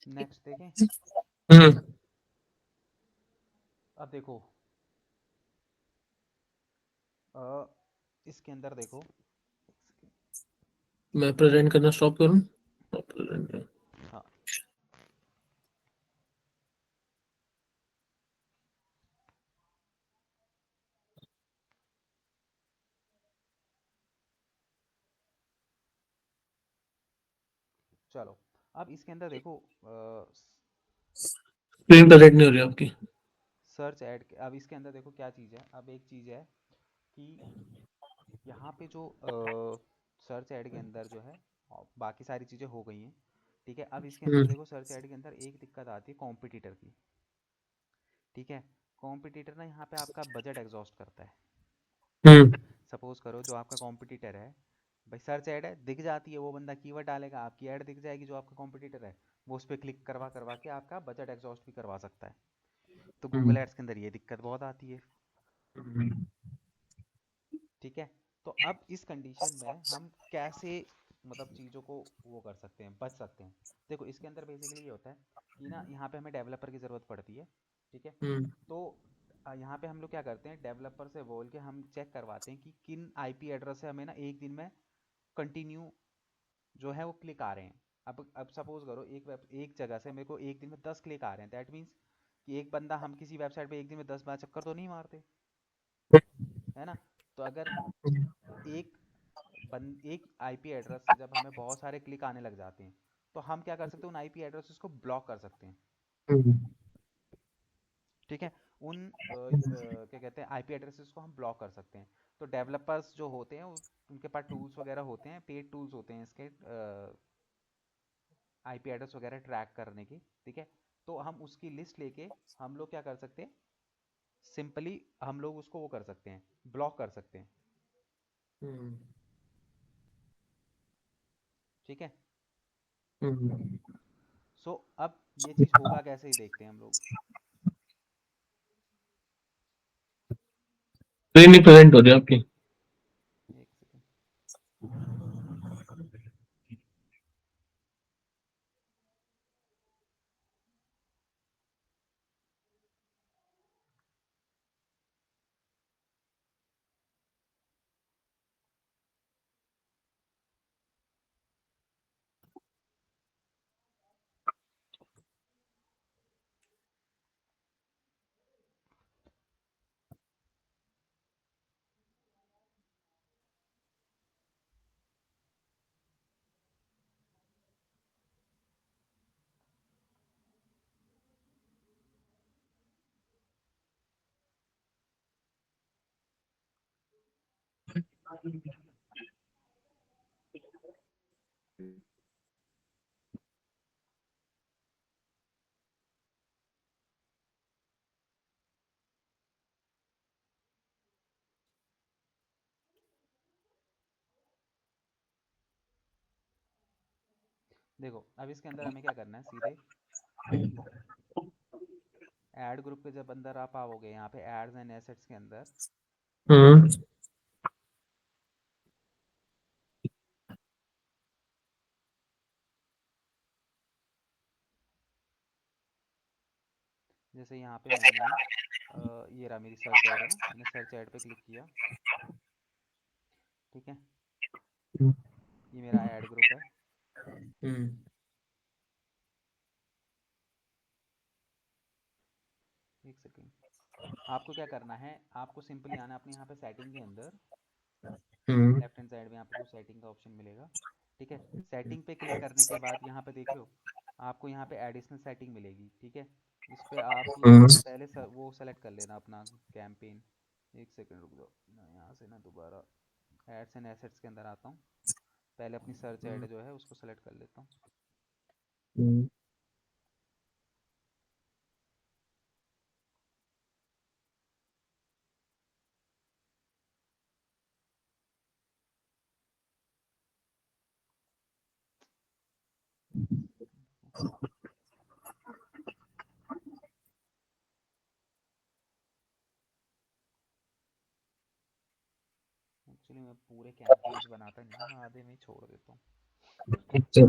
A: नेक्स्ट देखें।
B: हम्म,
A: अब देखो, अ, इसके अंदर देखो।
B: मैं प्रेजेंट करना स्टॉप करूँ? प्रेजेंट।
A: हाँ चलो, अब इसके अंदर देखो,
B: स्क्रीन प्रेजेंट नहीं हो रही आपकी।
A: सर्च ऐड, अब इसके अंदर देखो क्या चीज़ है, अब एक चीज़ है कि यहाँ पे जो सर्च ऐड के अंदर जो है बाकी सारी चीज़ें हो गई हैं, ठीक है। अब इसके अंदर देखो सर्च ऐड के अंदर एक दिक्कत आती है कॉम्पिटिटर की, ठीक है। कॉम्पिटिटर ना यहाँ पे आपका बजट एग्जॉस्ट करता है।
B: हम्म
A: सपोज करो जो आपका कॉम्पिटिटर है, भाई सर्च ऐड है दिख जाती है, वो बंदा कीवर्ड डालेगा आपकी ऐड दिख जाएगी, जो आपका कॉम्पिटिटर है वो उस पर क्लिक करवा करवा के आपका बजट एग्जॉस्ट भी करवा सकता है। तो गूगल एड्स के अंदर ये दिक्कत बहुत आती है, ठीक है। तो अब इस कंडीशन में हम कैसे मतलब चीज़ों को वो कर सकते हैं, बच सकते हैं। देखो इसके अंदर बेसिकली ये होता है कि ना यहाँ पे हमें डेवलपर की ज़रूरत पड़ती है, ठीक है। तो यहाँ पे हम लोग क्या करते हैं, डेवलपर से बोल के हम चेक करवाते हैं कि किन आईपी एड्रेस से हमें ना एक दिन में कंटिन्यू जो है वो क्लिक आ रहे हैं। अब सपोज करो एक जगह से मेरे को एक दिन में 10 क्लिक आ रहे हैं, दैट मीन्स कि एक बंदा, हम किसी वेबसाइट पे एक दिन में 10 बार चक्कर तो नहीं मारते, है ना। तो अगर एक एक आईपी एड्रेस से जब हमें बहुत सारे क्लिक आने लग जाते हैं, तो हम क्या कर सकते हैं, उन आईपी एड्रेसेस को ब्लॉक कर सकते हैं, ठीक है। क्या कहते हैं आईपी एड्रेसेस को हम ब्लॉक कर सकते हैं। तो डेवलपर्स जो होते हैं उनके पास टूल्स वगैरह होते हैं, पेड टूल्स होते हैं इसके आईपी एड्रेस वगैरह ट्रैक करने की, ठीक है। तो हम उसकी लिस्ट लेके हम लोग क्या कर सकते हैं, सिंपली हम लोग उसको वो कर सकते हैं, ब्लॉक कर सकते हैं, ठीक है। सो अब ये चीज़ होगा कैसे ही देखते हैं हम लोग।
B: स्क्रीन नहीं प्रेजेंट हो रही आपकी।
A: एक सेकेंड। देखो अब इसके अंदर हमें क्या करना है, सीधे ऐड ग्रुप के जब अंदर आप आओगे यहाँ पे एड्स एंड एसेट्स के अंदर,
B: हम्म
A: जैसे यहाँ पे मैंने ये रहा मेरी सर्च ऐड है ना, मैंने सर्च ऐड पे क्लिक किया, ठीक है। ये मेरा ऐड ग्रुप है, एक सेकेंड। आपको क्या करना है, आपको सिंपली आना अपने यहाँ पे सेटिंग के अंदर,
B: हम्म
A: लेफ्ट हैंड साइड में आपको सेटिंग का ऑप्शन मिलेगा, ठीक है। सेटिंग पे क्लिक करने के बाद यहाँ पे देख लो, आपको यहाँ पे एडिशनल सेटिंग मिलेगी, ठीक है। इस पे आप ये
B: हम्म
A: पहले वो सेलेक्ट कर लेना अपना कैंपेन। एक सेकंड रुक जाओ, मैं यहाँ से ना दोबारा एड्स एंड एसेट्स के अंदर आता हूँ, पहले अपनी सर्च ऐड जो है उसको सेलेक्ट कर लेता हूँ।
B: हम्म
A: एक्चुअली मैं पूरे कैंपेन्स बनाता नहीं हूँ, मैं आधे में ही छोड़ देता हूँ।
B: अच्छा।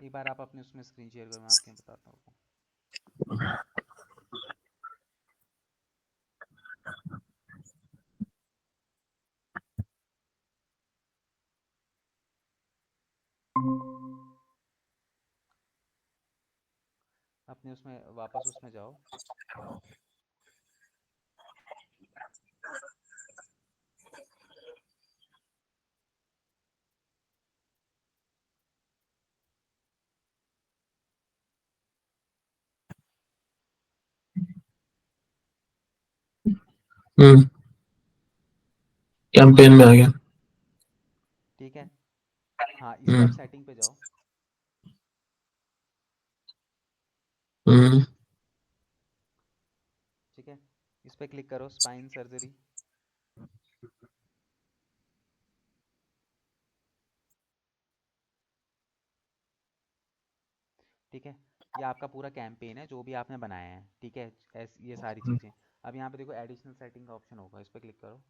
A: एक बार आप अपने उसमें स्क्रीन शेयर करो, मैं आपके यहाँ बताता हूँ। अपने उसमें वापस उसमें जाओ,
B: हम्म। कैंपेन में आ गया।
A: ठीक है। हाँ, इस पे आप
B: हम्म।
A: सेटिंग पे जाओ।
B: हम्म।
A: ठीक है, इस पे क्लिक करो, स्पाइन सर्जरी। ठीक है, ये आपका पूरा कैंपेन है जो भी आपने बनाया है। ठीक है, ये सारी चीज़ें। अब यहाँ पे देखो एडिशनल सेटिंग का ऑप्शन होगा, इस पे क्लिक करो।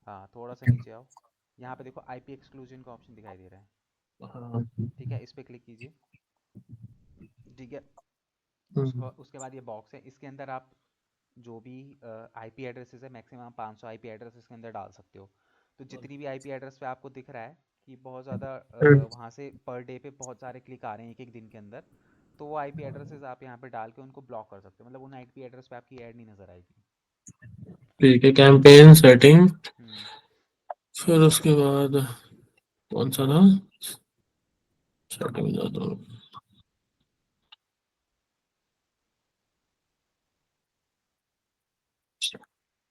A: हाँ, थोड़ा सा नीचे आओ। यहाँ पे देखो आईपी एक्सक्लूजन का ऑप्शन दिखाई दे रहा है।
B: हाँ।
A: ठीक है, इस पे क्लिक कीजिए। ठीक है,
B: हम्म।
A: उसके बाद ये बॉक्स है, इसके अंदर आप जो भी आईपी एड्रेसेस है, मैक्सिमम 500 आईपी एड्रेस इसके अंदर डाल सकते हो। तो जितनी भी आईपी एड्रेस पे आपको दिख रहा है कि बहुत ज़्यादा वहाँ से पर डे पे बहुत सारे क्लिक आ रहे हैं एक एक दिन के अंदर, तो वो आईपी एड्रेसेस आप यहाँ पे डाल के उनको ब्लॉक कर सकते हो, मतलब उन आईपी एड्रेस पे आपकी ऐड नहीं नज़र आएगी।
B: ठीक है, कैंपेन सेटिंग।
A: हम्म।
B: फिर उसके बाद कौन सा था? सेटिंग जाता हूँ।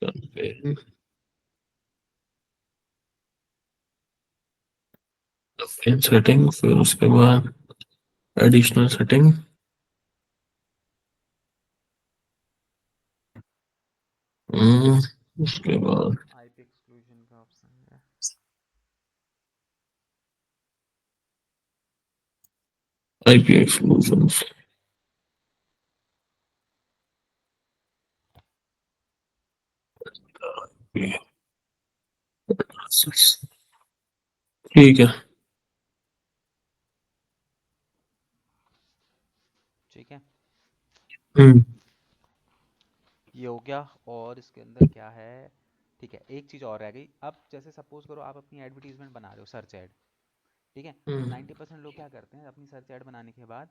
B: कैंपेन सेटिंग, फिर उसके बाद एडिशनल सेटिंग। हम्म। उसके बाद
A: आईपी एक्सक्लूजन का ऑप्शन है।
B: IP exclusion. ठीक है।
A: ठीक है,
B: हम्म।
A: ये हो गया। और इसके अंदर क्या है? ठीक है, एक चीज़ और रह गई। अब जैसे सपोज करो आप अपनी एडवर्टीजमेंट बना रहे हो, सर्च ऐड। ठीक है, तो
B: हम्म।
A: 90% लोग क्या करते हैं, अपनी सर्च ऐड बनाने के बाद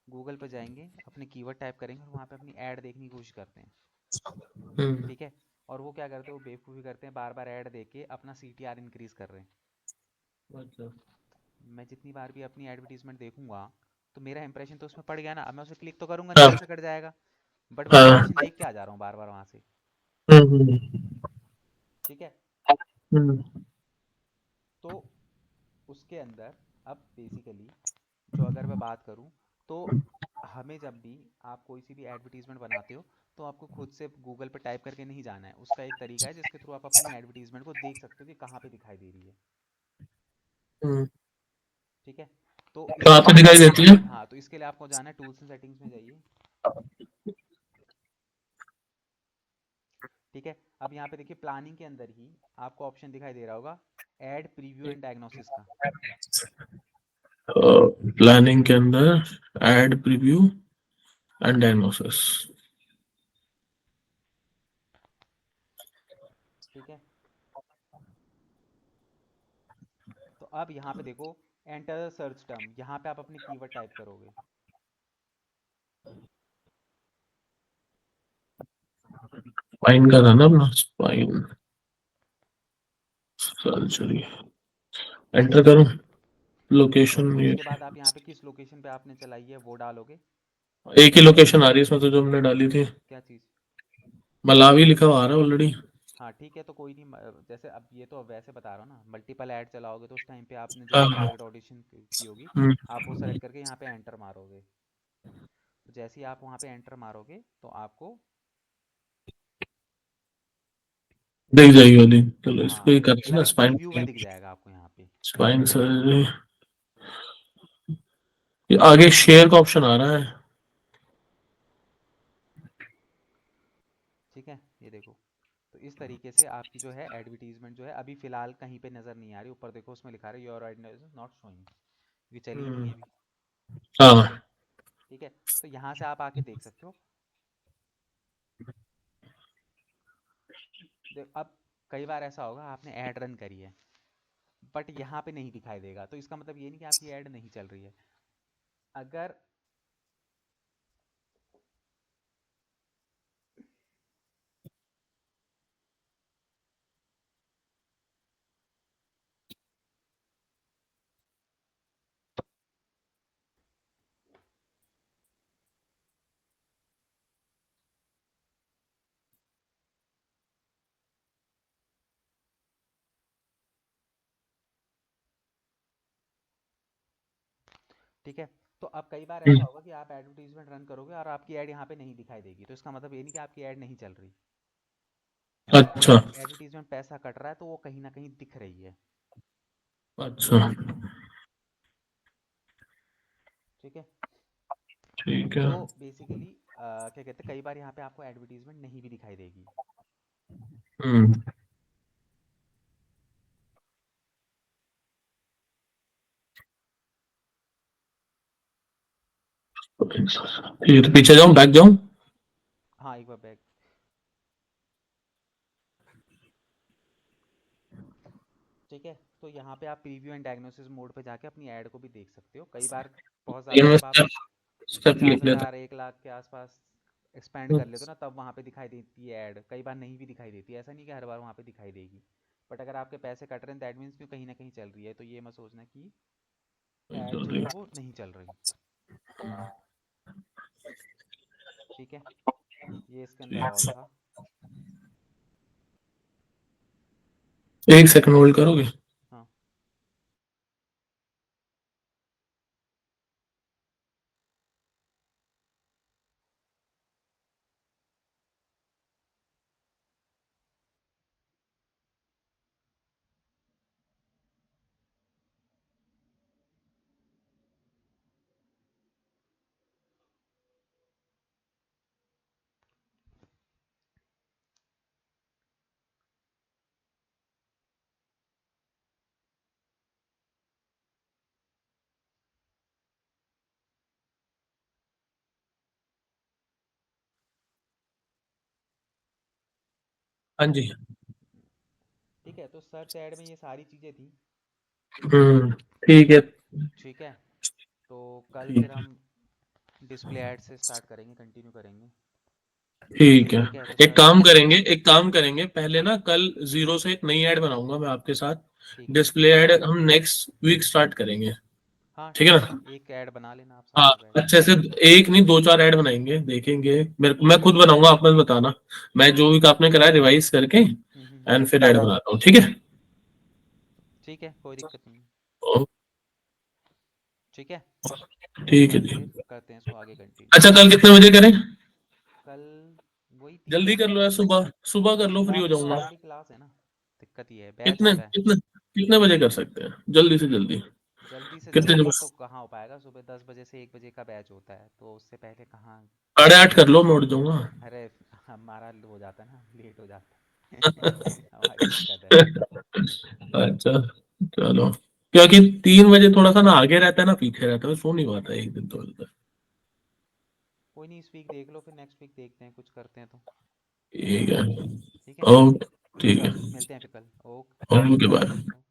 A: गूगल पर जाएंगे, अपने कीवर्ड टाइप करेंगे और वहाँ पे अपनी ऐड देखने की कोशिश करते हैं।
B: हम्म।
A: ठीक है, और वो क्या करते हैं, वो बेवकूफ़ी करते हैं, बार बार ऐड देख के अपना सीटीआर इंक्रीज कर रहे हैं।
B: अच्छा।
A: मैं जितनी बार भी अपनी एडवर्टीजमेंट देखूंगा तो मेरा इंप्रेशन तो उसमें पड़ गया ना, अब मैं उसे क्लिक तो करूंगा,
B: हाँ।
A: नीचे से कट जाएगा, बट मैं
B: हाँ।
A: इंप्रेशन देख के आ जा रहा हूँ बार बार वहाँ से।
B: हम्म।
A: ठीक है,
B: हम्म।
A: तो उसके अंदर अब बेसिकली जो अगर मैं बात करूं, तो हमें जब भी आप कोई सी भी एडवर्टीजमेंट बनाते हो तो आपको खुद से गूगल पे टाइप करके नहीं जाना है। उसका एक तरीका है जिसके थ्रू आप अपनी एडवर्टीजमेंट को देख सकते हो कि कहाँ पे दिखाई दे रही है।
B: हम्म।
A: ठीक है, तो
B: कहाँ
A: इसके
B: पे
A: लिए,
B: दिखाई देती है?
A: हाँ, तो इसके लिए आपको जाना है टूल्स एंड सेटिंग्स में जाइए। ठीक है, अब यहाँ पे देखिए प्लानिंग के अंदर ही आपको ऑप्शन दिखाई दे रहा होगा एड प्रीव्यू एंड डायग्नोसिस का।
B: प्लानिंग के अंदर एड प्रीव्यू एंड डायग्नोसिस।
A: ठीक है, तो अब यहाँ पे देखो एंटर सर्च टर्म, यहाँ पे आप अपनी कीवर्ड टाइप करोगे।
B: स्पाइन का था ना अपना, स्पाइन सर्जरी। एंटर करूं? लोकेशन
A: फिर
B: ये
A: उसके बाद आप यहाँ पे किस लोकेशन पे आपने चलाई है वो डालोगे।
B: एक ही लोकेशन आ रही है इसमें तो, जो हमने डाली थी।
A: क्या चीज़?
B: मलावी लिखा हुआ आ रहा है ऑलरेडी।
A: हाँ ठीक है, तो कोई नहीं, जैसे अब ये तो वैसे बता रहा हूँ ना, मल्टीपल ऐड चलाओगे तो उस टाइम पे आपने जो भी
B: हाँ।
A: टारगेट ऑडिशन की होगी,
B: हम्म।
A: आप वो सेलेक्ट करके यहाँ पे एंटर मारोगे। तो जैसे ही आप वहाँ पे एंटर मारोगे तो आपको,
B: दिख जाएगी वाली, चलो इसको
A: हाँ,
B: ही करते हैं ना,
A: मतलब
B: स्पाइन।
A: प्रीव्यू में दिख जाएगा आपको यहाँ पे।
B: Spine surgery. ये आगे शेयर का ऑप्शन आ रहा है।
A: ठीक है, ये देखो। तो इस तरीके से आपकी जो है एडवर्टीजमेंट जो है अभी फिलहाल कहीं पे नज़र नहीं आ रही। ऊपर देखो उसमें लिखा रहा है योर एडवर्टाइजमेंट नॉट शोइंग, ये चली नहीं
B: हम्म।
A: है अभी।
B: हाँ।
A: ठीक है, तो यहाँ से आप आके देख सकते हो। अब कई बार ऐसा होगा आपने ऐड रन करी है बट यहाँ पे नहीं दिखाई देगा, तो इसका मतलब ये नहीं कि आपकी ऐड नहीं चल रही है। अगर ठीक है। तो अब कई बार
B: हम्म,
A: ऐसा होगा कि आप एडवर्टीजमेंट रन करोगे और आपकी ऐड यहाँ पे नहीं दिखाई देगी, तो इसका मतलब ये नहीं कि आपकी ऐड नहीं चल रही। अगर
B: अच्छा
A: एडवर्टीजमेंट पैसा कट रहा है तो वो कहीं ना कहीं दिख रही है।
B: अच्छा।
A: ठीक है।
B: ठीक है।
A: तो बेसिकली क्या कहते हैं, कई बार यहाँ पे आपको एडवर्टीजमेंट नहीं भी दिखाई देगी।
B: हम्म। ठीक है, तो पीछे जाऊं, बैक जाऊं?
A: हाँ, एक बार बैक। ठीक है। तो यहाँ पे आप प्रीव्यू एंड डायग्नोसिस मोड पे जाके अपनी ऐड को भी देख सकते हो। कई बार बहुत ज़्यादा
B: इनमें
A: जब आप
B: स्टेप स्टेप लिख
A: पचास
B: लेता
A: हज़ार 1 लाख के आसपास एक्सपेंड
B: हूँ।
A: कर लेते हो ना, तब वहाँ पे दिखाई देती है ऐड। कई बार नहीं भी दिखाई देती है, ऐसा नहीं कि हर बार वहाँ पे दिखाई देगी। बट अगर आपके पैसे कट रहे हैं दैट मीन्स कि कहीं ना कहीं चल रही है, तो ये मत सोचना कि ऐड जो है वो नहीं चल रही। ठीक है। ये इसके अंदर और था।
B: एक सेकंड होल्ड करोगे?
A: हाँ।
B: हाँ जी।
A: ठीक है, तो सर्च ऐड में ये सारी चीज़ें थी।
B: ठीक है।
A: ठीक है। तो कल फिर
B: ठीक है।
A: हम डिस्प्ले ऐड से स्टार्ट करेंगे, कंटिन्यू करेंगे।
B: ठीक है।
A: ठीक है। तो
B: एक
A: सर्च
B: काम
A: ऐड।
B: करेंगे, एक काम करेंगे, पहले ना कल जीरो से एक नई ऐड बनाऊंगा मैं आपके साथ।
A: ठीक है।
B: डिस्प्ले ऐड हम नेक्स्ट वीक स्टार्ट करेंगे।
A: हाँ
B: ठीक है
A: ठीक है,
B: ना?
A: एक ऐड बना लेना आप साथ
B: हाँ,
A: में बैठ के।
B: अच्छे से। एक नहीं, दो चार ऐड बनाएंगे, देखेंगे। मैं खुद बनाऊंगा, आप मत बताना। मैं जो भी आपने कराया रिवाइज करके
A: हम्म।
B: एंड फिर ऐड बनाता हूँ, ठीक है?
A: ठीक है, कोई दिक्कत नहीं है।
B: ओ,
A: ठीक है। तो
B: ठीक है
A: कल
B: जी।
A: फिर करते हैं इसको आगे कंटिन्यू।
B: अच्छा, कल कितने बजे करें?
A: कल वही
B: जल्दी
A: 3 बजे।
B: कर लो यार, सुबह सुबह कर लो, फ्री हो
A: मॉर्निंग में
B: जाऊंगा।
A: ऑलरेडी क्लास है ना, दिक्कत ये है, बैच
B: कितने
A: होता है।
B: कितने कितने बजे कर सकते हैं, जल्दी से जल्दी?
A: जल्दी से
B: कितने
A: जल्दी तो
B: बजे?
A: कहाँ हो पाएगा, सुबह 10 बजे से 1 बजे का बैच होता है, तो उससे पहले कहाँ।
B: 8:30 कर लो, मैं उठ जाऊंगा।
A: अरे हमारा हो जाता है ना, लेट हो जाता है हमारी दिक्कत है।
B: अच्छा, चलो। क्योंकि 3 बजे थोड़ा सा ना आगे रहता है ना पीछे रहता है, सो नहीं पाता एक दिन तो।
A: कोई नहीं, इस वीक देख लो, फिर नेक्स्ट वीक देखते हैं, कुछ करते हैं तो।
B: ठीक है।
A: ठीक है।
B: ओके। ठीक
A: चलो
B: है।
A: मिलते हैं फिर कल। ओके।
B: Okay, bye.